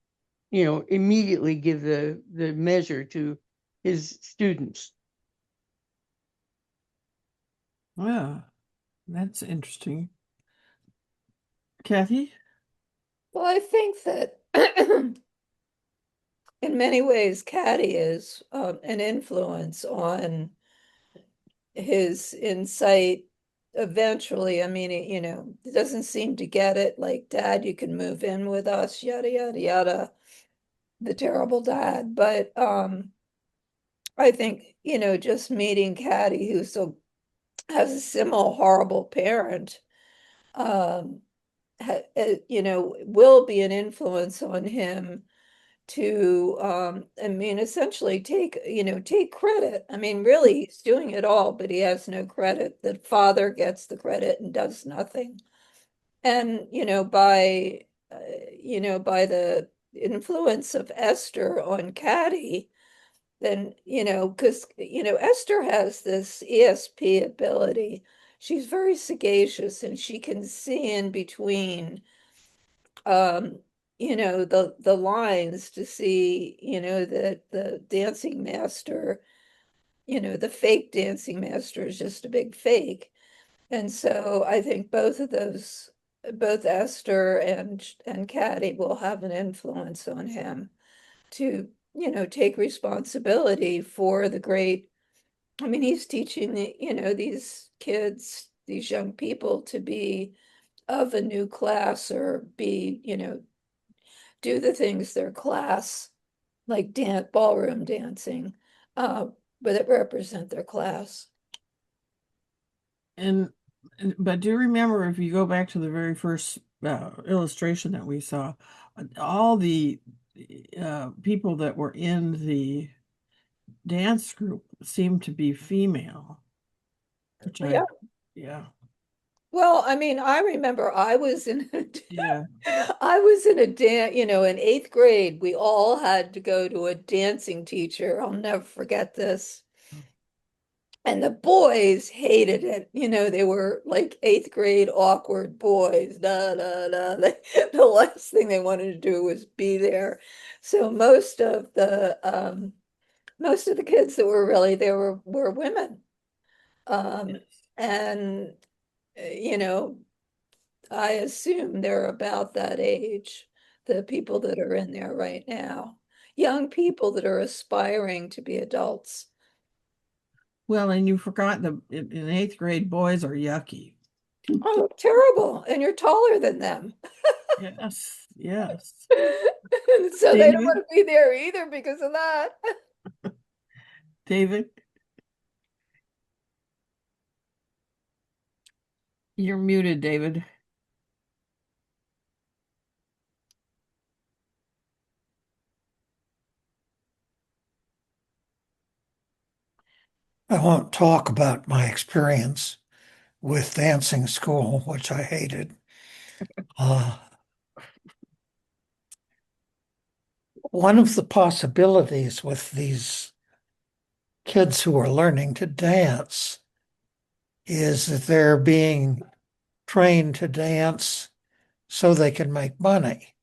immediately give the measure to his students. Yeah, that's interesting. Kathy? Well, I think that in many ways, Caddy is an influence on his insight eventually. I mean, it doesn't seem to get it like, Dad, you can move in with us, yada, yada, yada, the terrible dad. But I think, just meeting Caddy, who so has a similar horrible parent, will be an influence on him to essentially take credit. I mean, really, he's doing it all, but he has no credit. The father gets the credit and does nothing. And by the influence of Esther on Caddy, then because Esther has this ESP ability. She's very sagacious and she can see in between the lines to see, that the dancing master, the fake dancing master is just a big fake. And so I think both of those, both Esther and Caddy will have an influence on him to, take responsibility for the great. I mean, he's teaching these kids, these young people to be of a new class or be, do the things their class, like ballroom dancing, but that represent their class. But do you remember, if you go back to the very first illustration that we saw, all the people that were in the dance group seemed to be female. Yeah. Well, I mean, I remember I was in Yeah. I was in a dance, in eighth grade, we all had to go to a dancing teacher. I'll never forget this. And the boys hated it. They were like eighth grade awkward boys. Da, da, da. The last thing they wanted to do was be there. So most of the kids that were really there were women. And I assume they're about that age, the people that are in there right now, young people that are aspiring to be adults. Well, and you forgot in eighth grade, boys are yucky. Oh, terrible. And you're taller than them. Yes, yes. So they don't want to be there either because of that. David? You're muted, David. I won't talk about my experience with dancing school, which I hated. One of the possibilities with these kids who are learning to dance is that they're being trained to dance so they can make money.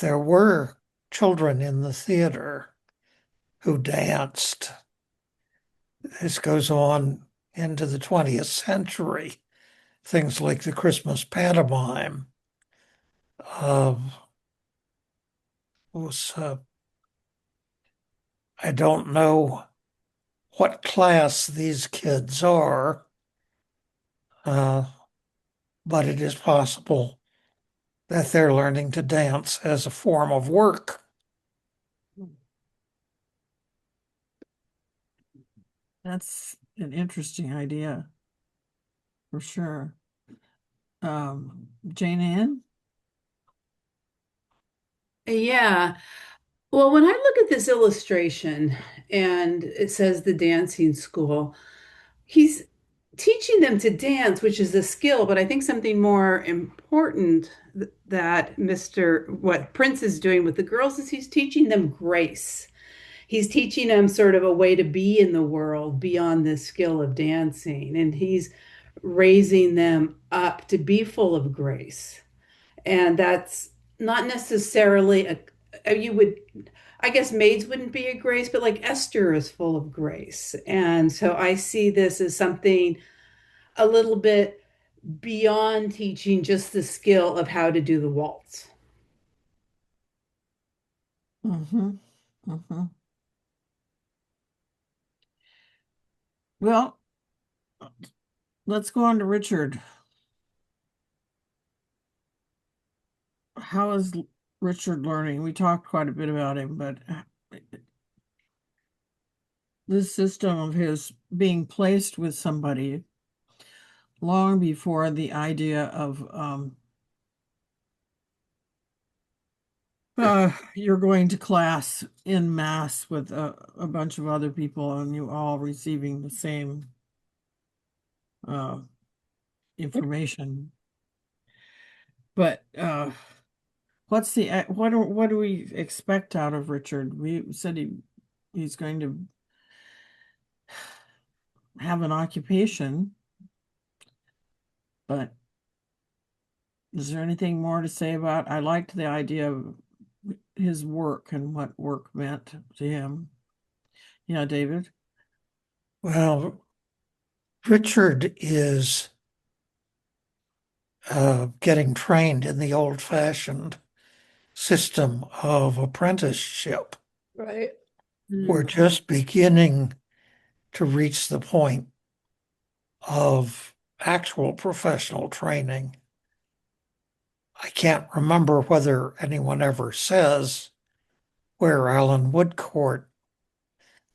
There were children in the theater who danced. This goes on into the 20th century. Things like the Christmas pantomime was, I don't know what class these kids are, but it is possible that they're learning to dance as a form of work. That's an interesting idea, for sure. Jane Ann? Yeah. Well, when I look at this illustration and it says the dancing school, he's teaching them to dance, which is a skill, but I think something more important that what Prince is doing with the girls is he's teaching them grace. He's teaching them sort of a way to be in the world beyond the skill of dancing, and he's raising them up to be full of grace. And that's not necessarily you would, I guess maids wouldn't be a grace, but like Esther is full of grace. And so I see this as something a little bit beyond teaching just the skill of how to do the waltz. Mm-hmm. Mm-hmm. Well, let's go on to Richard. How is Richard learning? We talked quite a bit about him, but this system of his being placed with somebody long before the idea of you're going to class in mass with a bunch of other people and you all receiving the same information. But what do we expect out of Richard? We said he's going to have an occupation, but is there anything more to say about? I liked the idea of his work and what work meant to him. Yeah, David? Well, Richard is getting trained in the old-fashioned system of apprenticeship. Right. We're just beginning to reach the point of actual professional training. I can't remember whether anyone ever says where Alan Woodcourt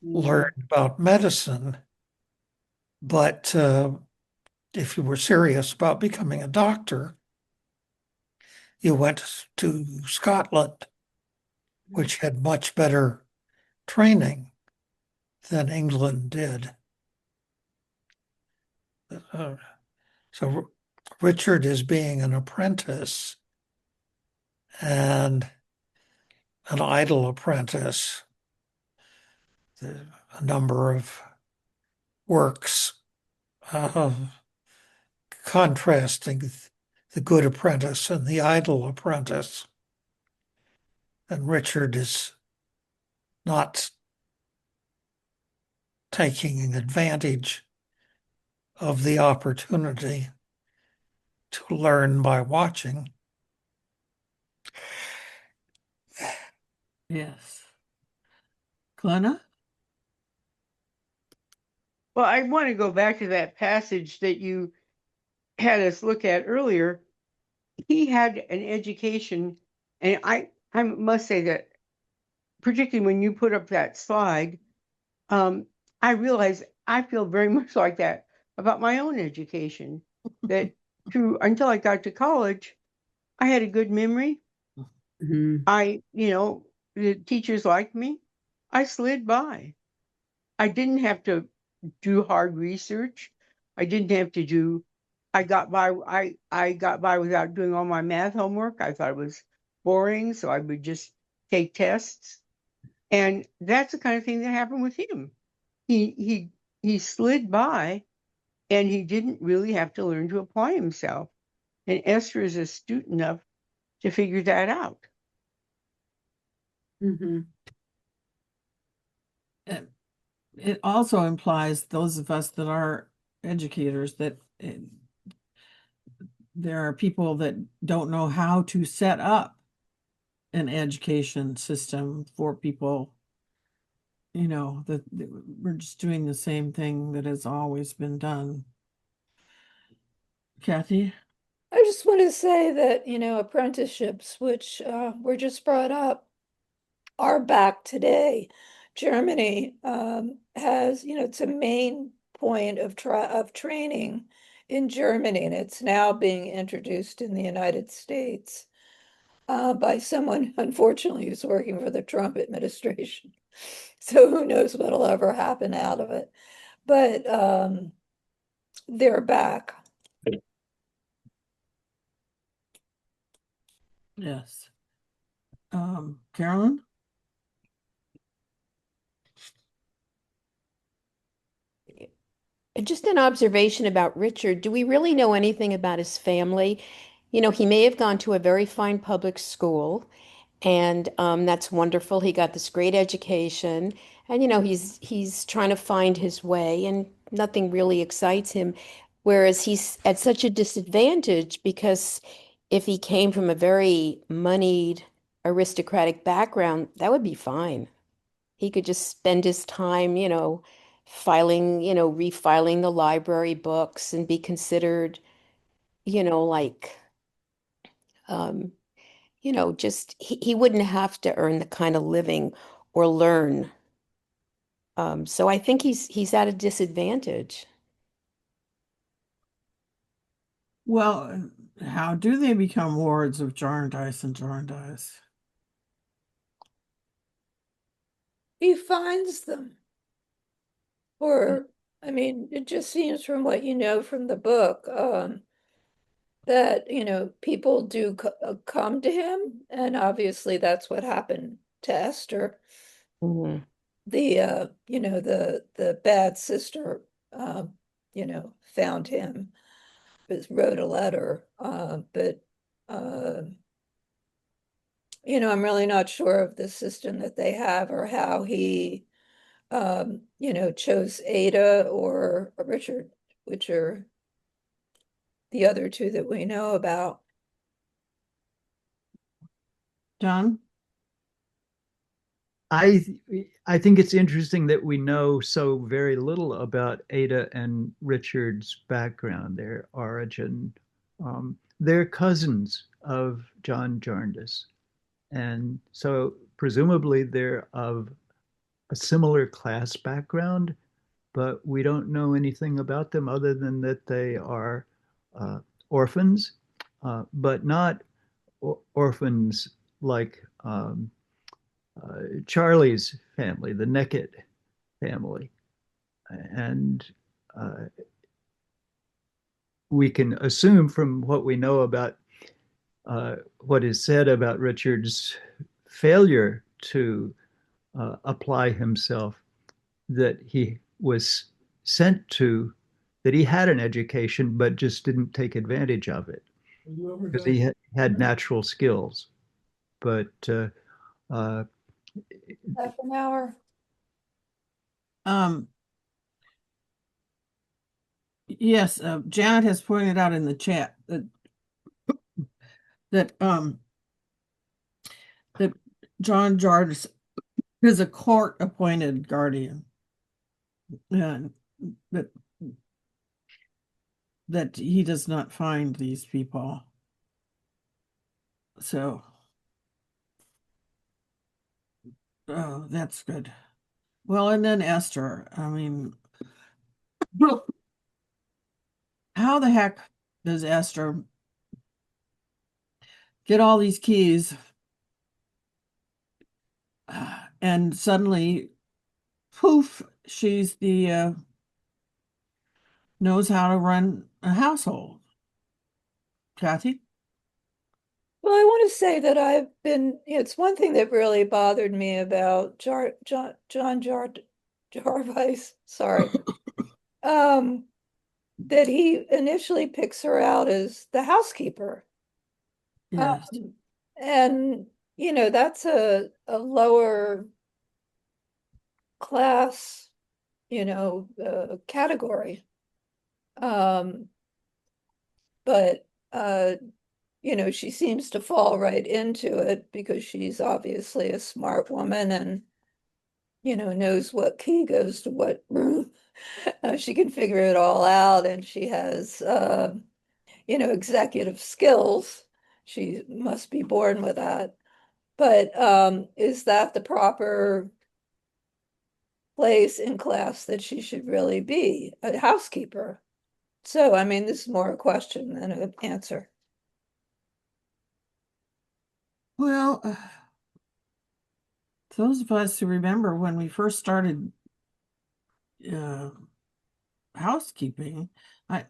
learned about medicine, but if you were serious about becoming a doctor, you went to Scotland, which had much better training than England did. So Richard is being an apprentice and an idle apprentice. A number of works contrasting the good apprentice and the idle apprentice. And Richard is not taking advantage of the opportunity to learn by watching. Yes. Glenna? Well, I want to go back to that passage that you had us look at earlier. He had an education, and I must say that, particularly when you put up that slide, I realize I feel very much like that about my own education. That until I got to college, I had a good memory. Mm-hmm. The teachers liked me. I slid by. I didn't have to do hard research. I didn't have to do. I got by. I got by without doing all my math homework. I thought it was boring, so I would just take tests. And that's the kind of thing that happened with him. He slid by and he didn't really have to learn to apply himself. And Esther is astute enough to figure that out. Mm-hmm. It also implies, those of us that are educators, that there are people that don't know how to set up an education system for people, that we're just doing the same thing that has always been done. Kathy? I just want to say that, apprenticeships, which were just brought up, are back today. Germany has, it's a main point of training in Germany, and it's now being introduced in the United States by someone, unfortunately, who's working for the Trump administration. So who knows what'll ever happen out of it. But they're back. Yes. Carolyn? Just an observation about Richard. Do we really know anything about his family? He may have gone to a very fine public school, and that's wonderful. He got this great education, and he's trying to find his way, and nothing really excites him. Whereas he's at such a disadvantage because if he came from a very moneyed aristocratic background, that would be fine. He could just spend his time, refiling the library books and be considered, like, um, just he wouldn't have to earn the kind of living or learn. So I think he's at a disadvantage. Well, how do they become wards of Jarndyce and Jarndyce? He finds them. Or, I mean, it just seems from what you know from the book, that, people do come to him, and obviously that's what happened to Esther. Mhm. The bad sister, found him, wrote a letter, but I'm really not sure of the system that they have or how he chose Ada or Richard, which are the other two that we know about. John? I think it's interesting that we know so very little about Ada and Richard's background, their origin. They're cousins of John Jarndyce, and so presumably they're of a similar class background, but we don't know anything about them other than that they are orphans, but not orphans like Charlie's family, the Neckett family. And we can assume from what we know about what is said about Richard's failure to apply himself that he was sent to, that he had an education, but just didn't take advantage of it because he had natural skills. But Half an hour. Yes, Janet has pointed out in the chat that John Jarvis is a court-appointed guardian, and that he does not find these people. So, that's good. Well, and then Esther, I mean, how the heck does Esther get all these keys and suddenly, poof, she's the knows how to run a household? Kathy? Well, I want to say that I've been, it's one thing that really bothered me about John Jarvis, sorry, that he initially picks her out as the housekeeper. Yes. And, that's a lower class, category. But, she seems to fall right into it because she's obviously a smart woman and, knows what key goes to what room. She can figure it all out, and she has, executive skills. She must be born with that. But is that the proper place in class that she should really be, a housekeeper? So, I mean, this is more a question than an answer. Well, those of us who remember when we first started housekeeping, I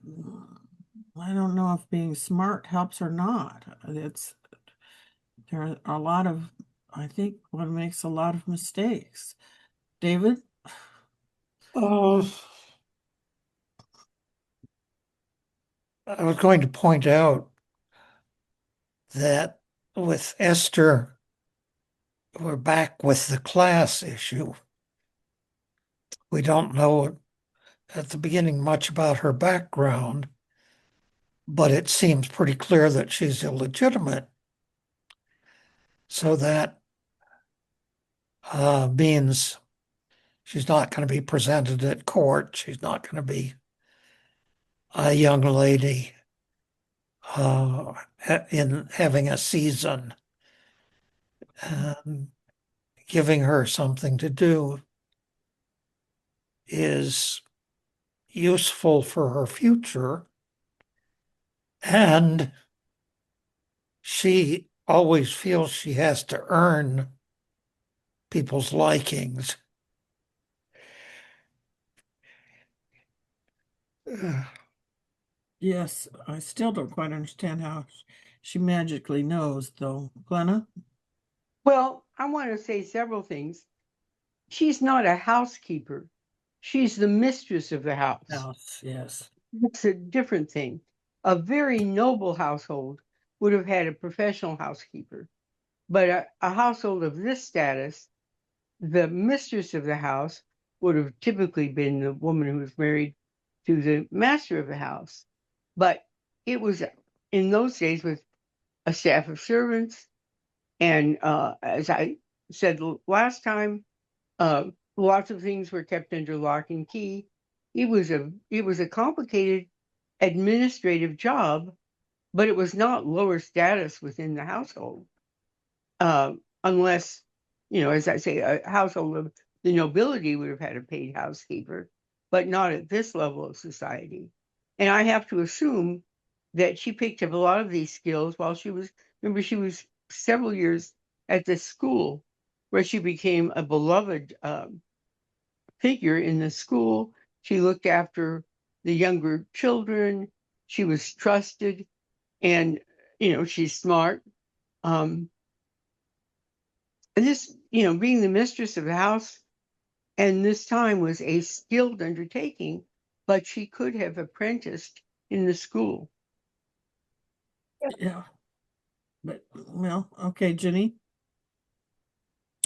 don't know if being smart helps or not. There are a lot of, I think one makes a lot of mistakes. David? I was going to point out that with Esther, we're back with the class issue. We don't know at the beginning much about her background, but it seems pretty clear that she's illegitimate. So that means she's not going to be presented at court. She's not going to be a young lady in having a season. Giving her something to do is useful for her future. And she always feels she has to earn people's likings. Yes, I still don't quite understand how she magically knows, though. Glenna? Well, I want to say several things. She's not a housekeeper. She's the mistress of the house. House, yes. That's a different thing. A very noble household would have had a professional housekeeper, but a household of this status, the mistress of the house would have typically been the woman who was married to the master of the house. But it was in those days with a staff of servants. And as I said last time, lots of things were kept under lock and key. It was a complicated administrative job, but it was not lower status within the household, unless, as I say, a household of the nobility would have had a paid housekeeper, but not at this level of society. And I have to assume that she picked up a lot of these skills while she was several years at this school where she became a beloved figure in the school. She looked after the younger children. She was trusted, and she's smart. And this, being the mistress of the house, and this time was a skilled undertaking, but she could have apprenticed in the school. Yeah. But, well, okay, Jenny?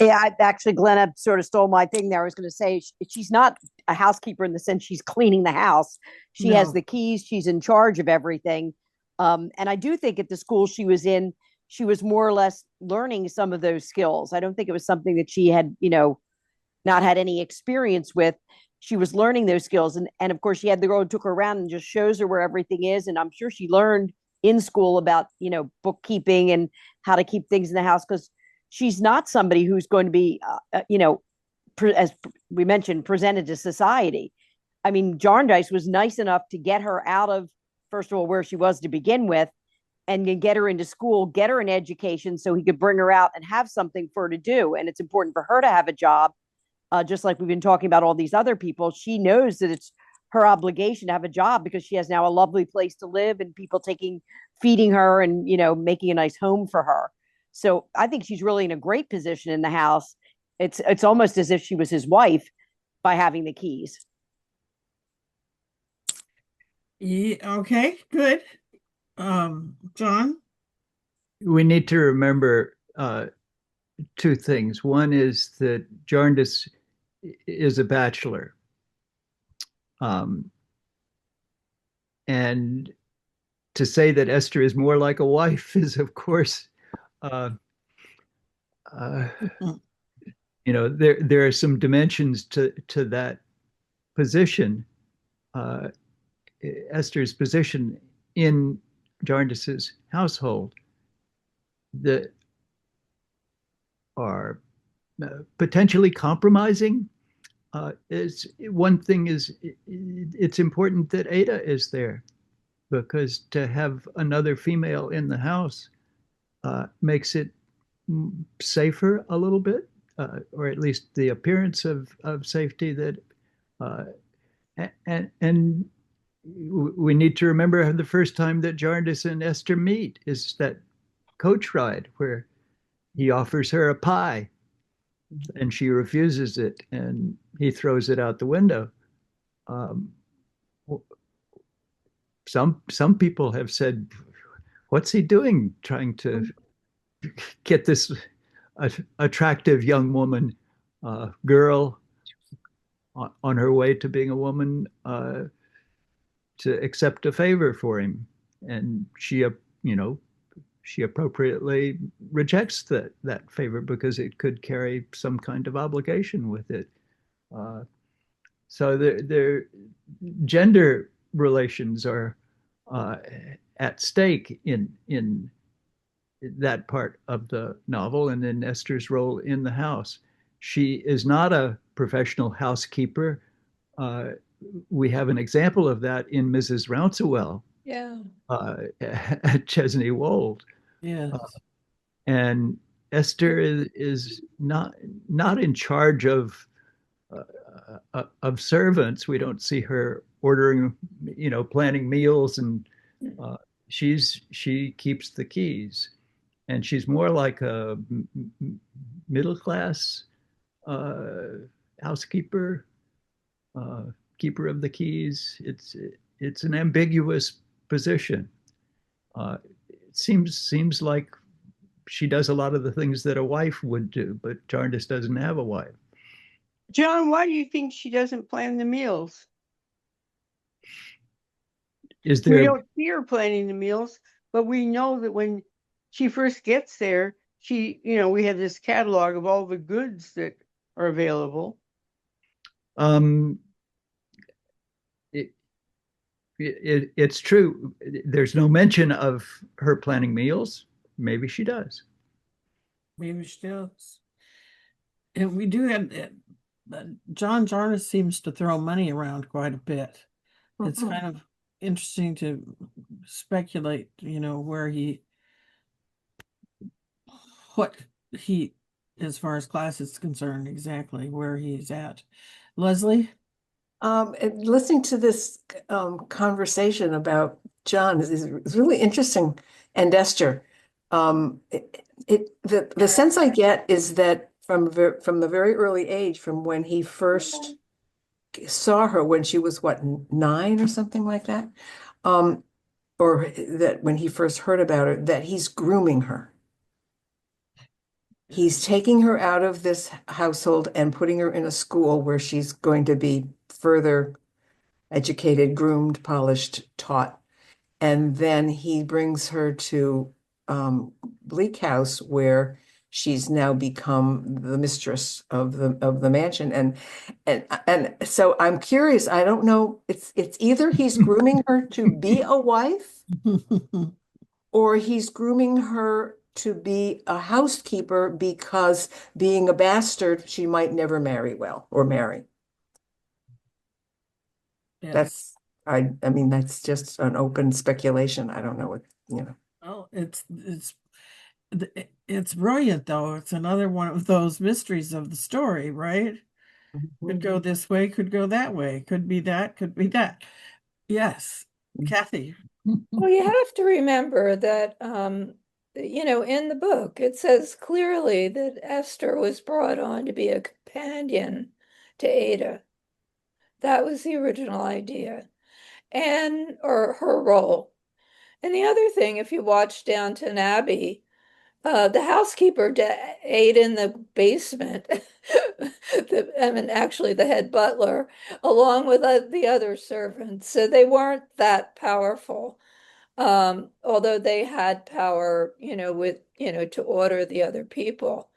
Yeah, actually, Glenna sort of stole my thing there. I was going to say she's not a housekeeper in the sense she's cleaning the house. She has the keys. She's in charge of everything. And I do think at the school she was in, she was more or less learning some of those skills. I don't think it was something that she had, not had any experience with. She was learning those skills. And of course, she had the girl who took her around and just shows her where everything is. And I'm sure she learned in school about, bookkeeping and how to keep things in the house, because she's not somebody who's going to be, as we mentioned, presented to society. I mean, Jarndyce was nice enough to get her out of, first of all, where she was to begin with, and get her into school, get her an education so he could bring her out and have something for her to do. And it's important for her to have a job, just like we've been talking about all these other people. She knows that it's her obligation to have a job because she has now a lovely place to live and people feeding her and, making a nice home for her. So I think she's really in a great position in the house. It's almost as if she was his wife by having the keys. Yeah, okay, good. John? We need to remember two things. One is that Jarndyce is a bachelor. Um, and to say that Esther is more like a wife is, of course, uh, uh, there are some dimensions to that position, uh, Esther's position in Jarndyce's household, that are potentially compromising. Is one thing is it's important that Ada is there, because to have another female in the house makes it safer a little bit, or at least the appearance of safety. That uh, and we need to remember the first time that Jarndyce and Esther meet is that coach ride where he offers her a pie and she refuses it and he throws it out the window. Um, some people have said, "What's he doing, trying to get this attractive young woman, girl, on her way to being a woman, to accept a favor for him?" And she appropriately rejects that favor because it could carry some kind of obligation with it. Uh, so their gender relations are uh, at stake in that part of the novel, and in Esther's role in the house. She is not a professional housekeeper. Uh, we have an example of that in Mrs. Rouncewell, Yeah. at Chesney Wold. Yes. And Esther is not in charge of servants. We don't see her ordering, planning meals, and she keeps the keys, and she's more like a middle class uh, housekeeper, uh, keeper of the keys. It's an ambiguous position. It seems like she does a lot of the things that a wife would do, but Jarndyce doesn't have a wife. John, why do you think she doesn't plan the meals? We don't see her planning the meals, but we know that when she first gets there, we have this catalog of all the goods that are available. It's true. There's no mention of her planning meals. Maybe she does. Maybe she does. And we do have John Jarndyce seems to throw money around quite a bit. It's kind of interesting to speculate, what he, as far as class is concerned, exactly where he's at. Leslie? Listening to this conversation about John is really interesting, and Esther. The sense I get is that from the very early age, from when he first saw her, when she was what, 9 or something like that, or that when he first heard about her, that he's grooming her. He's taking her out of this household and putting her in a school where she's going to be further educated, groomed, polished, taught. And then he brings her to Bleak House, where she's now become the mistress of the mansion. And so I'm curious, I don't know, it's either he's grooming her to be a wife or he's grooming her to be a housekeeper, because being a bastard, she might never marry well or marry. Yes. I mean, that's just an open speculation. I don't know what. Oh, it's brilliant, though. It's another one of those mysteries of the story, right? Could go this way, could go that way, could be that, could be that. Yes. Kathy. Well, you have to remember that, in the book, it says clearly that Esther was brought on to be a companion to Ada. That was the original idea. and or her role. And the other thing, if you watch Downton Abbey, the housekeeper ate in the basement. I mean, actually, the head butler, along with the other servants. So they weren't that powerful, although they had power, to order the other people.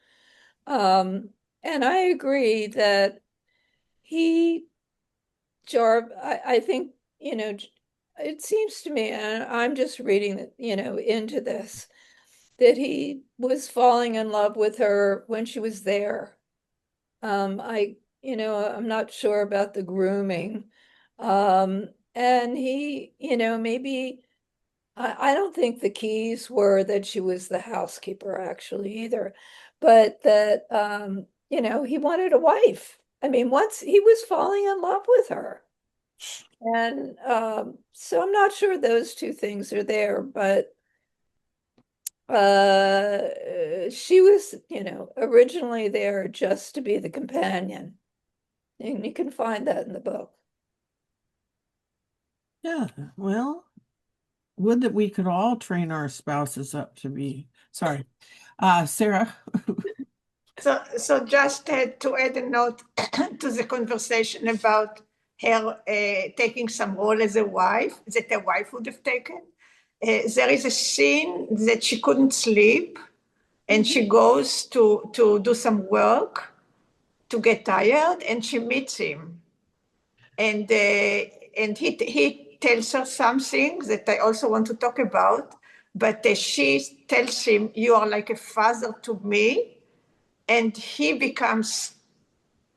And I agree that he, I think, it seems to me, and I'm just reading, into this, that he was falling in love with her when she was there. I'm not sure about the grooming. And he, maybe, I don't think the keys were that she was the housekeeper actually either, but that, he wanted a wife. I mean, once he was falling in love with her. And so I'm not sure those two things are there, but she was, originally there just to be the companion. And you can find that in the book. Yeah, well, would that we could all train our spouses up to be, sorry. Sarah. So just to add a note to the conversation about her taking some role as a wife that a wife would have taken. There is a scene that she couldn't sleep, and she goes to do some work to get tired, and she meets him, and he tells her something that I also want to talk about. But she tells him, "You are like a father to me," and he becomes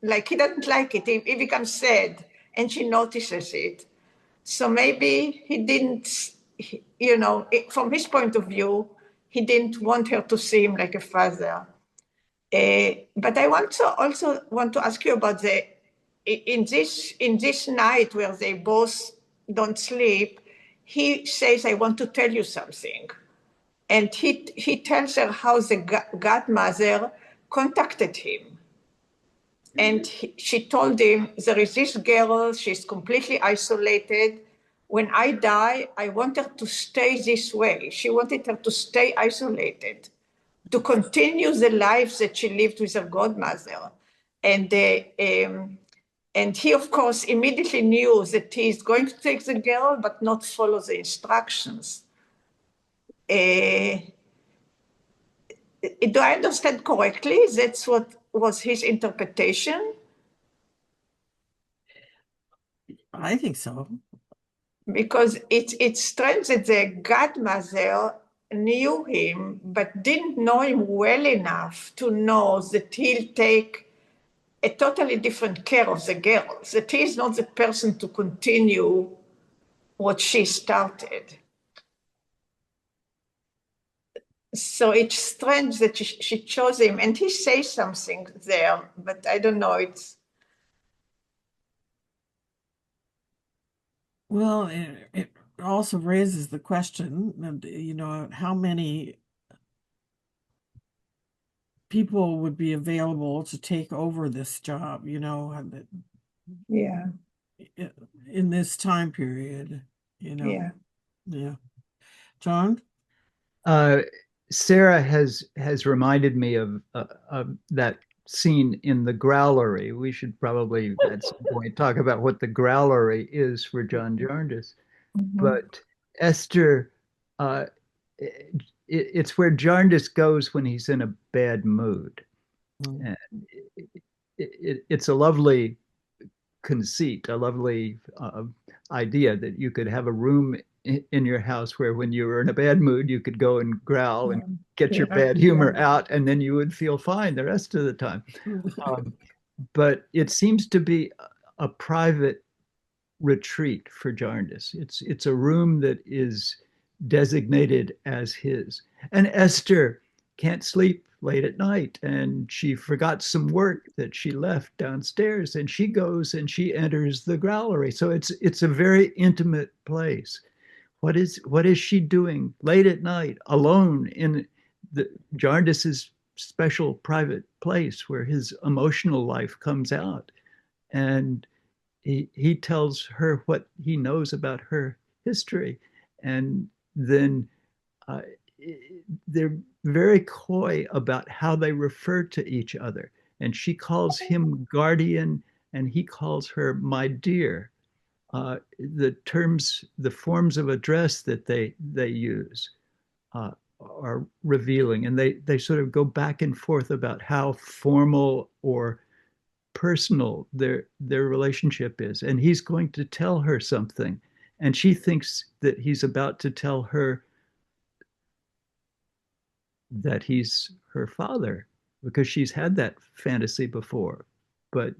like, he doesn't like it. He becomes sad, and she notices it. So maybe he didn't, from his point of view, he didn't want her to see him like a father. But I also want to ask you about in this night where they both don't sleep, he says, "I want to tell you something." And he tells her how the godmother contacted him. And she told him, "There is this girl, she's completely isolated. When I die, I want her to stay this way." She wanted her to stay isolated, to continue the life that she lived with her godmother. And he, of course, immediately knew that he's going to take the girl, but not follow the instructions. Do I understand correctly? That's what was his interpretation? I think so. Because it's strange that the godmother knew him, but didn't know him well enough to know that he'll take a totally different care of the girl, that he's not the person to continue what she started. So it's strange that she chose him, and he says something there, but I don't know, Well, it also raises the question, how many people would be available to take over this job, yeah, in this time period, yeah. Yeah. John? Sarah has reminded me of that scene in the growlery. We should probably at some point talk about what the growlery is for John Jarndyce. But Esther, it's where Jarndyce goes when he's in a bad mood. And it's a lovely conceit, a lovely idea that you could have a room in your house where when you were in a bad mood, you could go and growl and get your bad humor out, and then you would feel fine the rest of the time. But it seems to be a private retreat for Jarndyce. It's a room that is designated as his. And Esther can't sleep late at night, and she forgot some work that she left downstairs, and she goes and she enters the growlery. So it's a very intimate place. What is she doing late at night alone in the Jarndyce's special private place where his emotional life comes out? And he tells her what he knows about her history, and then uh, they're very coy about how they refer to each other. And she calls him guardian, and he calls her my dear. The terms, the forms of address that they use are revealing, and they sort of go back and forth about how formal or personal their relationship is. And he's going to tell her something, and she thinks that he's about to tell her that he's her father, because she's had that fantasy before, but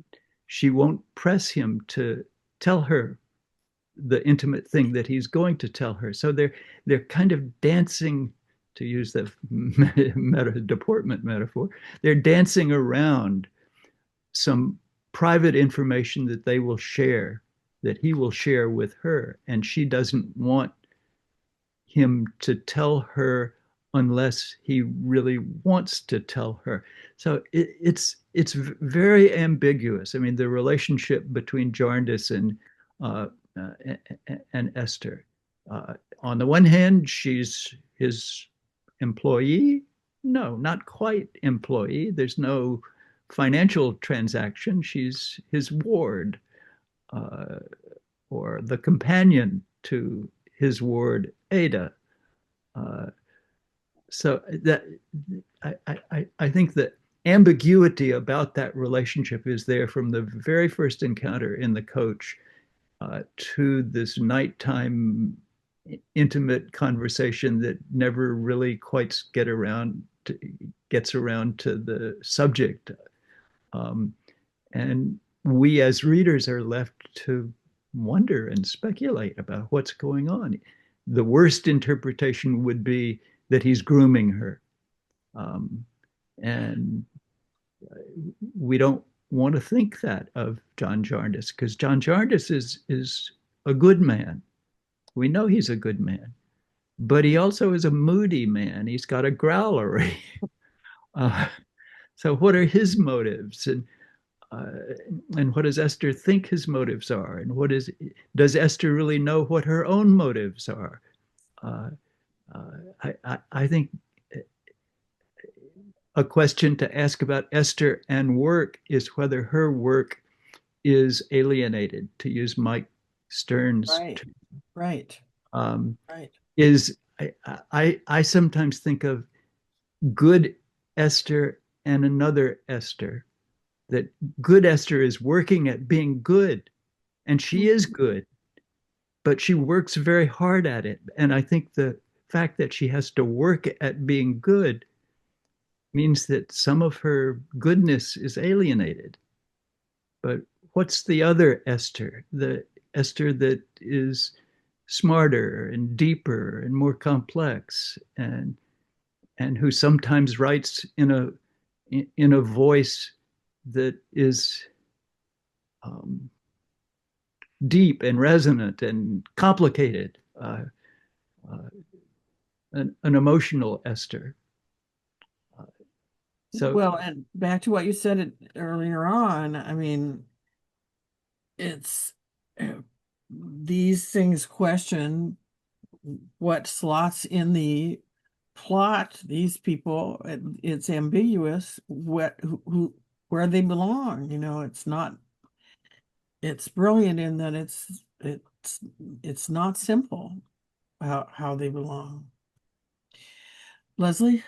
she won't press him to tell her the intimate thing that he's going to tell her. So they're kind of dancing, to use the deportment metaphor. They're dancing around some private information that they will share, that he will share with her, and she doesn't want him to tell her unless he really wants to tell her. So it's very ambiguous. I mean, the relationship between Jarndyce uh, and Esther. On the one hand, she's his employee. No, not quite employee. There's no financial transaction. She's his ward, or the companion to his ward, Ada. So that I think that ambiguity about that relationship is there from the very first encounter in the coach to this nighttime intimate conversation that never really quite gets around to the subject. And we as readers are left to wonder and speculate about what's going on. The worst interpretation would be that he's grooming her. And we don't want to think that of John Jarndyce, because John Jarndyce is a good man. We know he's a good man, but he also is a moody man. He's got a growlery. So what are his motives? And what does Esther think his motives are? And does Esther really know what her own motives are? I think a question to ask about Esther and work is whether her work is alienated, to use Mike Stern's term. Right. I sometimes think of good Esther and another Esther, that good Esther is working at being good, and she is good, but she works very hard at it. And I think the fact that she has to work at being good means that some of her goodness is alienated. But what's the other Esther? The Esther that is smarter and deeper and more complex, and who sometimes writes in a voice that is deep and resonant and complicated, an emotional Esther. So, well, and back to what you said earlier on, I mean, it's these things question what slots in the plot. These people, it's ambiguous where they belong. It's not. It's brilliant in that it's not simple how they belong. Leslie?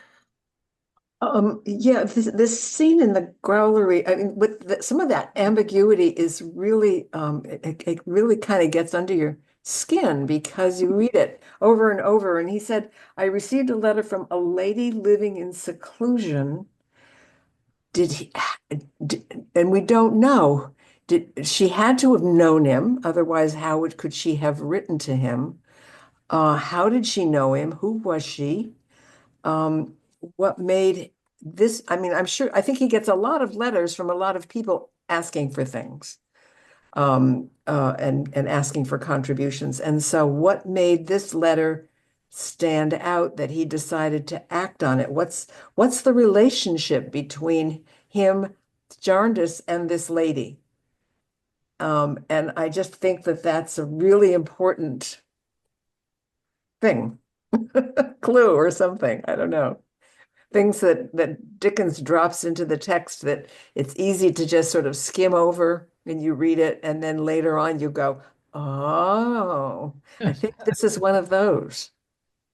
Yeah, this scene in the growlery, I mean, some of that ambiguity is really, it really kind of gets under your skin, because you read it over and over. And he said, I received a letter from a lady living in seclusion. And we don't know. She had to have known him, otherwise how could she have written to him? How did she know him? Who was she? What made this? I mean, I think he gets a lot of letters from a lot of people asking for things, and asking for contributions. And so what made this letter stand out that he decided to act on it? What's the relationship between him, Jarndyce, and this lady? And I just think that that's a really important thing, clue or something. I don't know. Things that Dickens drops into the text that it's easy to just sort of skim over and you read it, and then later on you go, oh, I think this is one of those.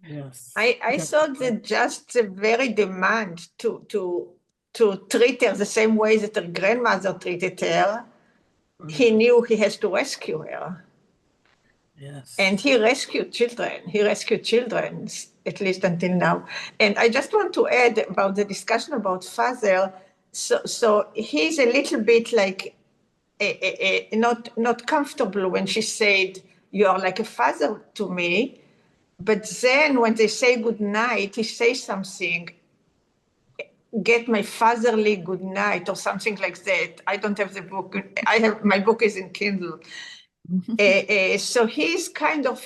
Yes. I thought that just the very demand to treat her the same way that her grandmother treated her, he knew he has to rescue her. Yes. And he rescued children. He rescued children, at least until now. And I just want to add about the discussion about father. So he's a little bit like not comfortable when she said, "You are like a father to me." But then when they say good night, he says something, "Get my fatherly good night," or something like that. I don't have the book. My book is in Kindle. So he's kind of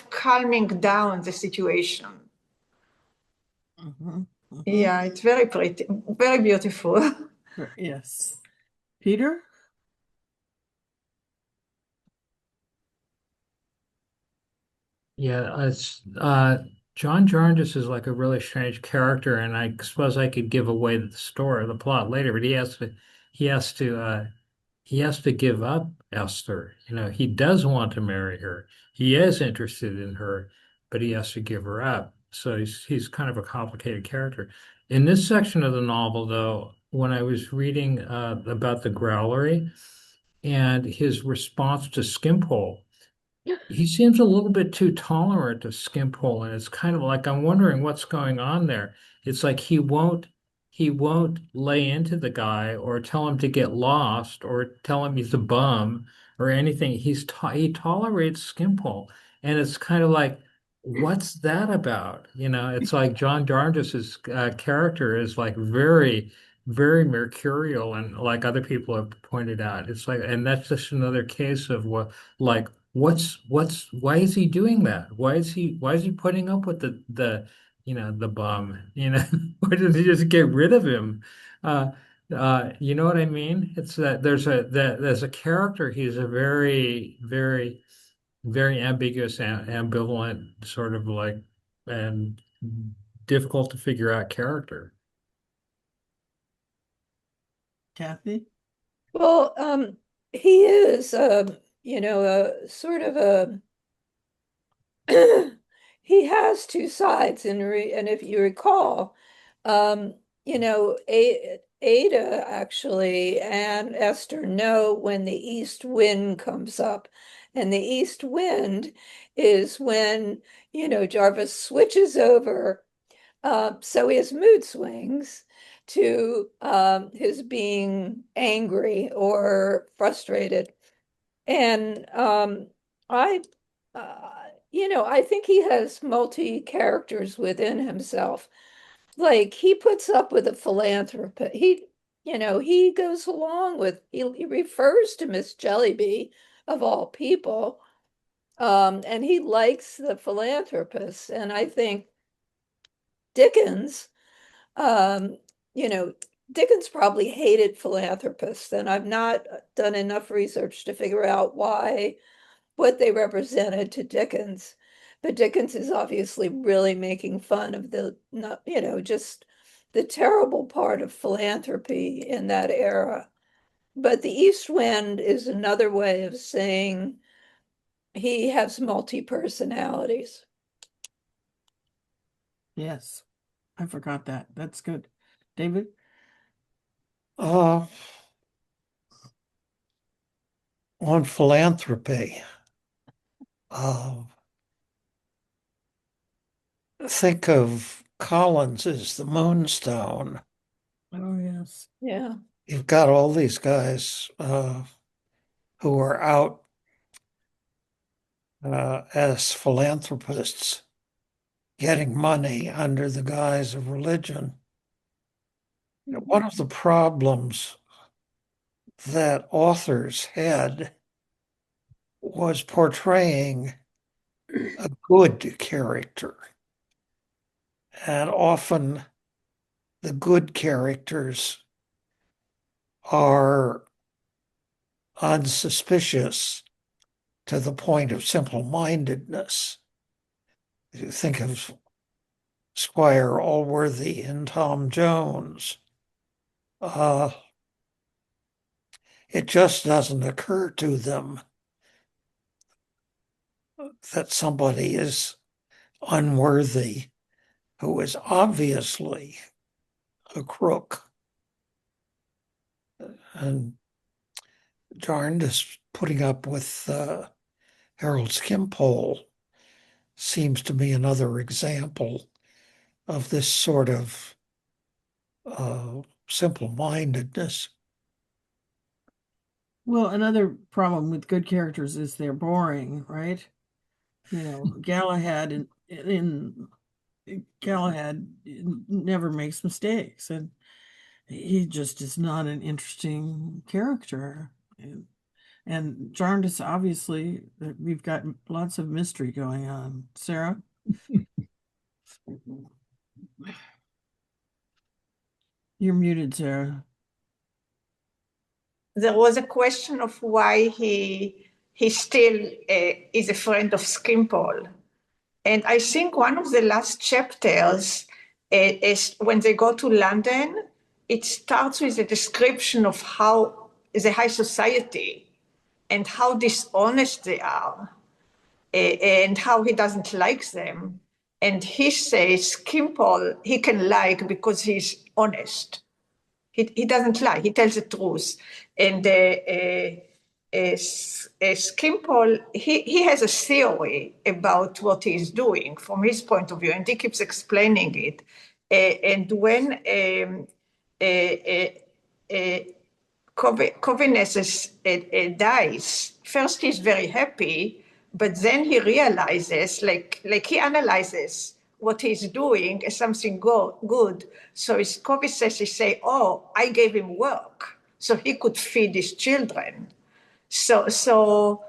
calming down the situation. Yeah, it's very pretty, very beautiful. Yes. Peter? Yeah, it's John Jarndyce is like a really strange character, and I suppose I could give away the story, the plot later, but he has to he has to give up Esther. You know, he does want to marry her. He is interested in her, but he has to give her up. So he's kind of a complicated character. In this section of the novel, though, when I was reading about the growlery and his response to Skimpole, he seems a little bit too tolerant of Skimpole, and it's kind of like I'm wondering what's going on there. It's like he won't lay into the guy or tell him to get lost or tell him he's a bum or anything. He tolerates Skimpole, and it's kind of like, what's that about? You know, it's like John Jarndyce's character is like very, very mercurial, and like other people have pointed out, it's like, and that's just another case of what like why is he doing that? Why is he putting up with the bum? Why doesn't he just get rid of him? You know what I mean? It's that there's a character. He's a very, very, very ambiguous, ambivalent, sort of like, and difficult to figure out character. Kathy? Well, he is, a sort of a he has two sides, and if you recall, Ada actually and Esther know when the east wind comes up, and the east wind is when Jarvis switches over. So he has mood swings to his being angry or frustrated. And uh, I think he has multi characters within himself. Like he puts up with a philanthropist. He goes along with, he refers to Miss Jellyby of all people. And he likes the philanthropist. And I think Dickens, um, you know, Dickens probably hated philanthropists, and I've not done enough research to figure out what they represented to Dickens. But Dickens is obviously really making fun of just the terrible part of philanthropy in that era. But the East Wind is another way of saying he has multi-personalities. Yes. I forgot that. That's good. David? On philanthropy, think of Collins as the Moonstone. Oh, yes. Yeah. You've got all these guys who are out as philanthropists getting money under the guise of religion. One of the problems that authors had was portraying a good character. And often the good characters are unsuspicious to the point of simple-mindedness. You think of Squire Allworthy and Tom Jones. It just doesn't occur to them that somebody is unworthy who is obviously a crook. And Jarndyce putting up with Harold Skimpole seems to be another example of this sort of simple-mindedness. Well, another problem with good characters is they're boring, right? You know, Galahad Galahad never makes mistakes, and he just is not an interesting character. And Jarndyce, obviously, we've got lots of mystery going on. Sarah? You're muted, Sarah. There was a question of why he still is a friend of Skimpole. And I think one of the last chapters is when they go to London, it starts with a description of how the high society and how dishonest they are and how he doesn't like them. And he says Skimpole he can like because he's honest. He doesn't lie, he tells the truth. And Skimpole, he has a theory about what he's doing from his point of view, and he keeps explaining it. And when Covenus dies, first he's very happy, but then he realizes, like he analyzes what he's doing as something good. So his Covenus say, oh, I gave him work so he could feed his children. So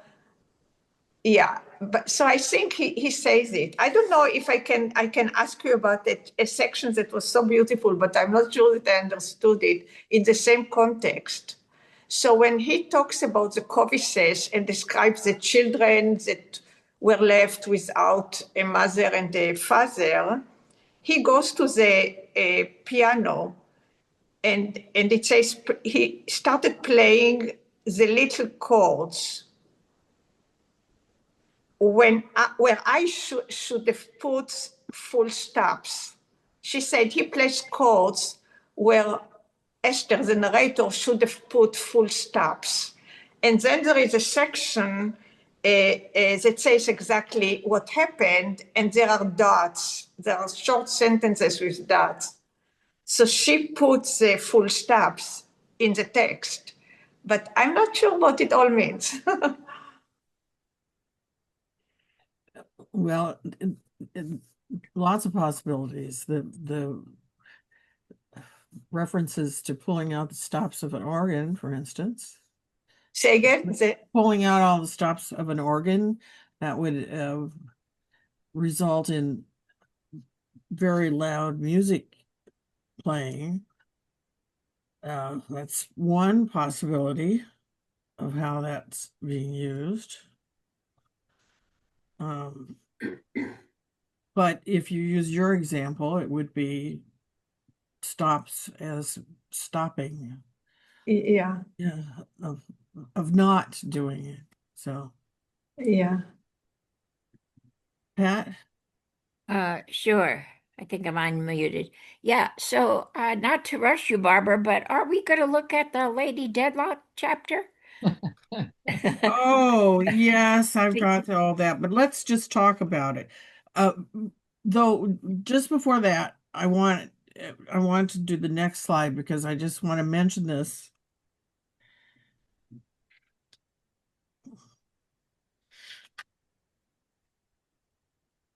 yeah, but so I think he says it. I don't know if I can ask you about a section that was so beautiful, but I'm not sure that I understood it in the same context. So when he talks about the Covices and describes the children that were left without a mother and a father, he goes to the piano and it says he started playing the little chords where I should have put full stops. She said he plays chords where Esther, the narrator, should have put full stops. And then there is a section that says exactly what happened, and there are dots. There are short sentences with dots. So she puts the full stops in the text, but I'm not sure what it all means. Well, lots of possibilities. The references to pulling out the stops of an organ, for instance. Say again? Pulling out all the stops of an organ, that would result in very loud music playing. That's one possibility of how that's being used. But if you use your example, it would be stops as stopping. Yeah. Yeah, of not doing it. So yeah. Pat? Sure. I think I'm unmuted. Yeah, so not to rush you, Barbara, but are we going to look at the Lady Deadlock chapter? Oh, yes, I've got all that, but let's just talk about it. Though, just before that, I want to do the next slide because I just want to mention this.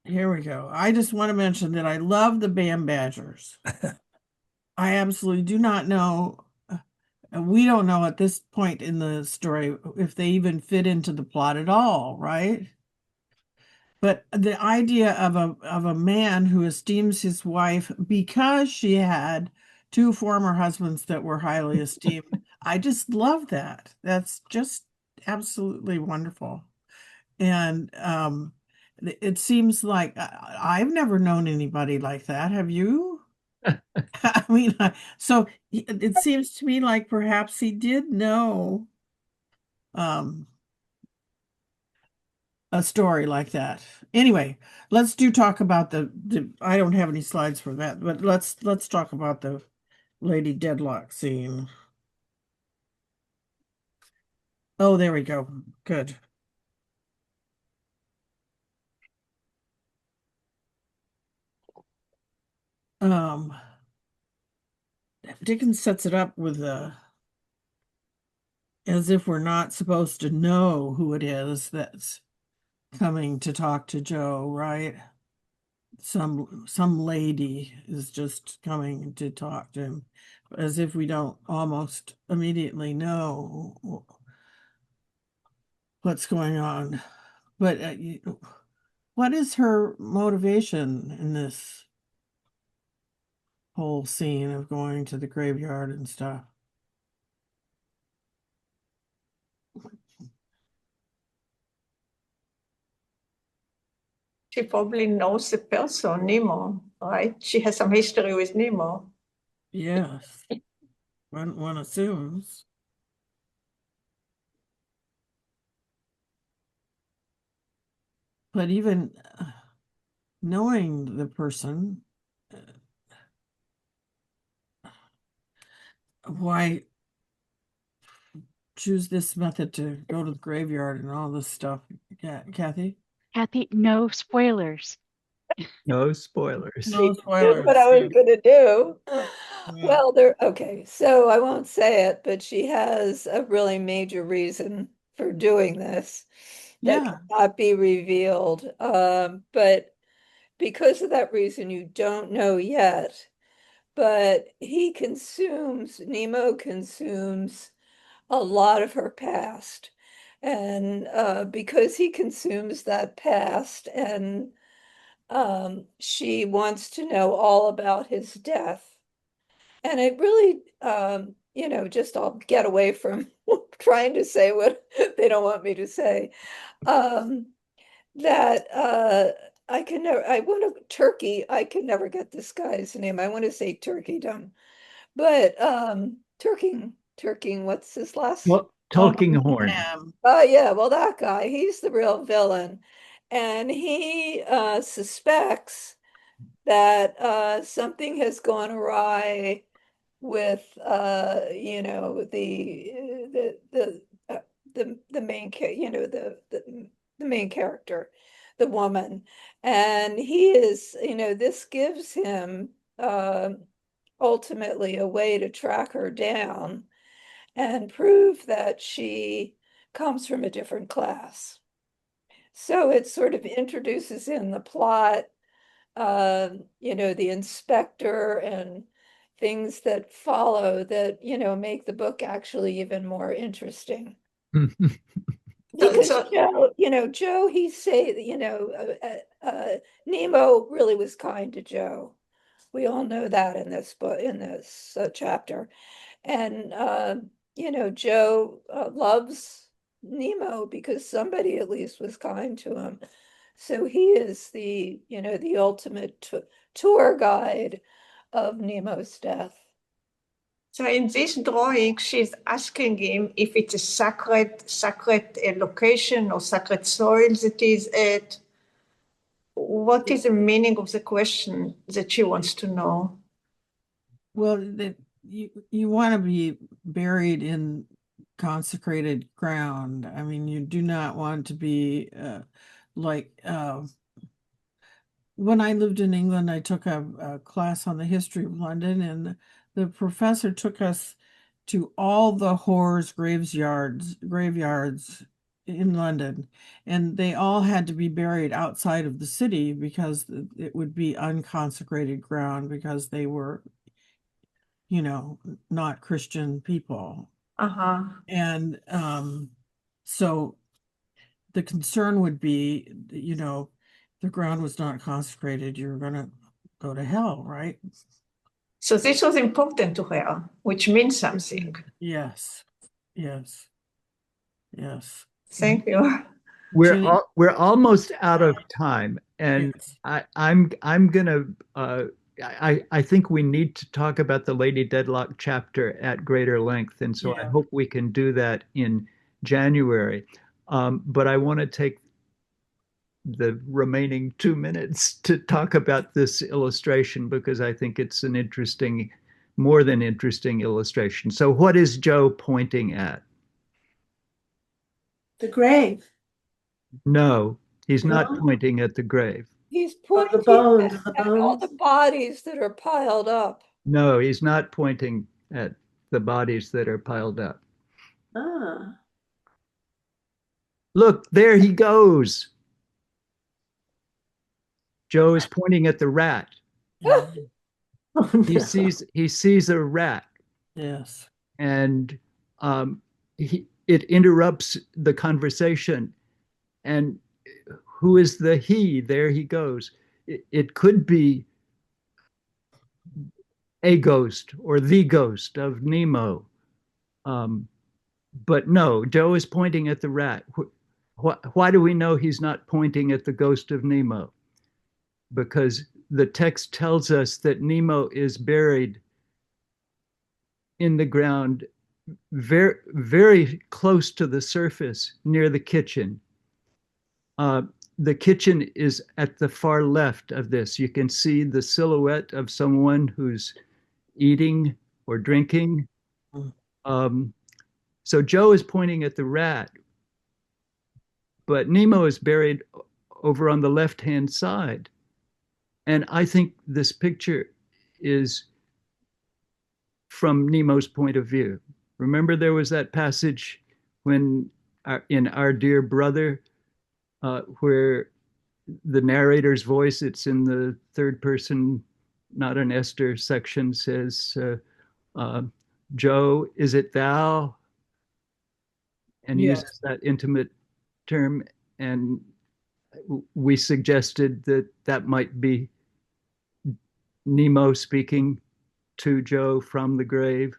Here we go. I just want to mention that I love the Bam Badgers. I absolutely do not know. We don't know at this point in the story if they even fit into the plot at all, right? But the idea of a man who esteems his wife because she had two former husbands that were highly esteemed, I just love that. That's just absolutely wonderful. And it seems like I've never known anybody like that. Have you? I mean, so it seems to me like perhaps he did know a story like that. Anyway, let's talk about the I don't have any slides for that, but let's talk about the Lady Deadlock scene. Oh, there we go. Good. Dickens sets it up with as if we're not supposed to know who it is that's coming to talk to Joe, right? Some lady is just coming to talk to him, as if we don't almost immediately know what's going on. But what is her motivation in this whole scene of going to the graveyard and stuff? She probably knows the person, Nemo, right? She has some history with Nemo. Yes, one assumes. But even knowing the person, why choose this method to go to the graveyard and all this stuff? Yeah, Kathy? Kathy, no spoilers. No spoilers. No spoilers. That's what I was going to do. Yeah. Well, okay, so I won't say it, but she has a really major reason for doing this that cannot be revealed. But because of that reason, you don't know yet. But Nemo consumes a lot of her past. And because he consumes that past, and she wants to know all about his death. And it really, just I'll get away from trying to say what they don't want me to say. That I want to Turkey. I can never get this guy's name. I want to say Turkeydom, but Turking, what's his last? Well, Tulkinghorn. Oh yeah, well that guy, he's the real villain, and he suspects that something has gone awry with the main the main character, the woman, and he is this gives him ultimately a way to track her down and prove that she comes from a different class. So it sort of introduces in the plot, the inspector and things that follow that, make the book actually even more interesting. Because Joe, he say, Nemo really was kind to Joe. We all know that in this book, in this chapter. And, Joe loves Nemo because somebody at least was kind to him. So he is the ultimate tour guide of Nemo's death. So in this drawing, she's asking him if it's a sacred location or sacred soil that is at. What is the meaning of the question that she wants to know? Well, you want to be buried in consecrated ground. I mean, you do not want to be when I lived in England, I took a class on the history of London, and the professor took us to all the whores' graveyards in London, and they all had to be buried outside of the city because it would be unconsecrated ground because they were, not Christian people. And so the concern would be, the ground was not consecrated, you're going to go to hell, right? So this was important to her, which means something. Yes, yes. Yes. Thank you. We're almost out of time, and I'm gonna I think we need to talk about the Lady Deadlock chapter at greater length, and so I hope we can do that in January. But I want to take the remaining 2 minutes to talk about this illustration because I think it's an interesting, more than interesting illustration. So what is Joe pointing at? The grave. No, he's not No? pointing at the grave. He's Oh, pointing the bones, at all the bodies that are piled up. No, he's not pointing at the bodies that are piled up. Ah. Look, there he goes. Joe is pointing at the rat. Oh, no. He sees a rat. Yes. And it interrupts the conversation. And who is the he? There he goes. It could be a ghost or the ghost of Nemo. But no, Joe is pointing at the rat. Why do we know he's not pointing at the ghost of Nemo? Because the text tells us that Nemo is buried in the ground very, very close to the surface near the kitchen. The kitchen is at the far left of this. You can see the silhouette of someone who's eating or drinking. So Joe is pointing at the rat, but Nemo is buried over on the left-hand side. And I think this picture is from Nemo's point of view. Remember there was that passage when in Our Dear Brother, where the narrator's voice, it's in the third person, not an Esther section, says, Joe, is it thou? And uses that intimate term. And we suggested that that might be Nemo speaking to Joe from the grave.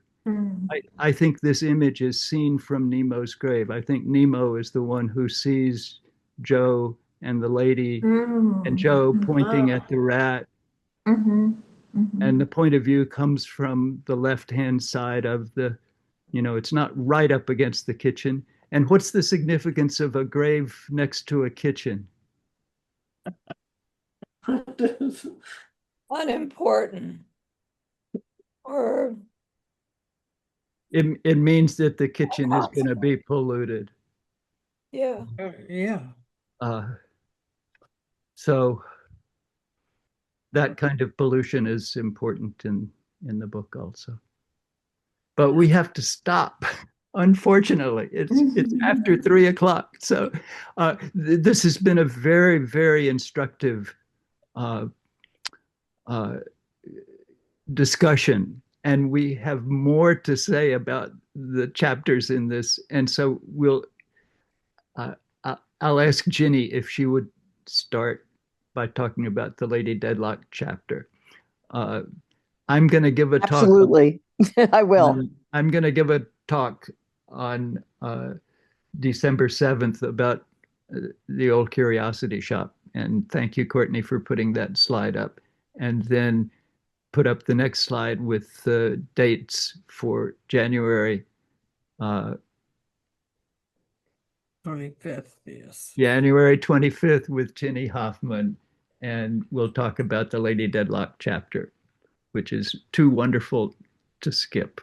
I think this image is seen from Nemo's grave. I think Nemo is the one who sees Joe and the lady, and Joe pointing at the rat. And the point of view comes from the left-hand side of the, it's not right up against the kitchen. And what's the significance of a grave next to a kitchen? Unimportant. Or it means that the kitchen is going to be polluted. Yeah. Yeah. So that kind of pollution is important in the book also. But we have to stop. Unfortunately, it's after 3:00. So this has been a very, very instructive discussion, and we have more to say about the chapters in this. And so I'll ask Ginny if she would start by talking about the Lady Deadlock chapter. I'm going to give a talk. Absolutely, I will. I'm going to give a talk on December 7th about the old curiosity shop. And thank you, Courtney, for putting that slide up. And then put up the next slide with the dates for January 25th, yes. January 25th with Ginny Hoffman. And we'll talk about the Lady Deadlock chapter, which is too wonderful to skip.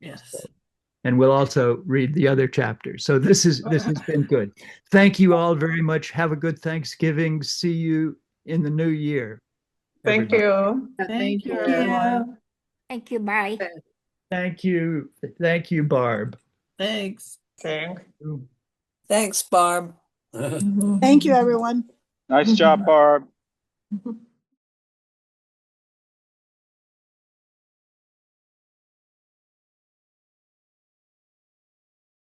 Yes. And we'll also read the other chapters. So this has been good. Thank you all very much. Have a good Thanksgiving. See you in the new year. Thank you. Thank you, everyone. Thank you. Bye. Thank you. Thank you, Barb. Thanks. Thanks, Barb. Thank you, everyone. Nice job, Barb.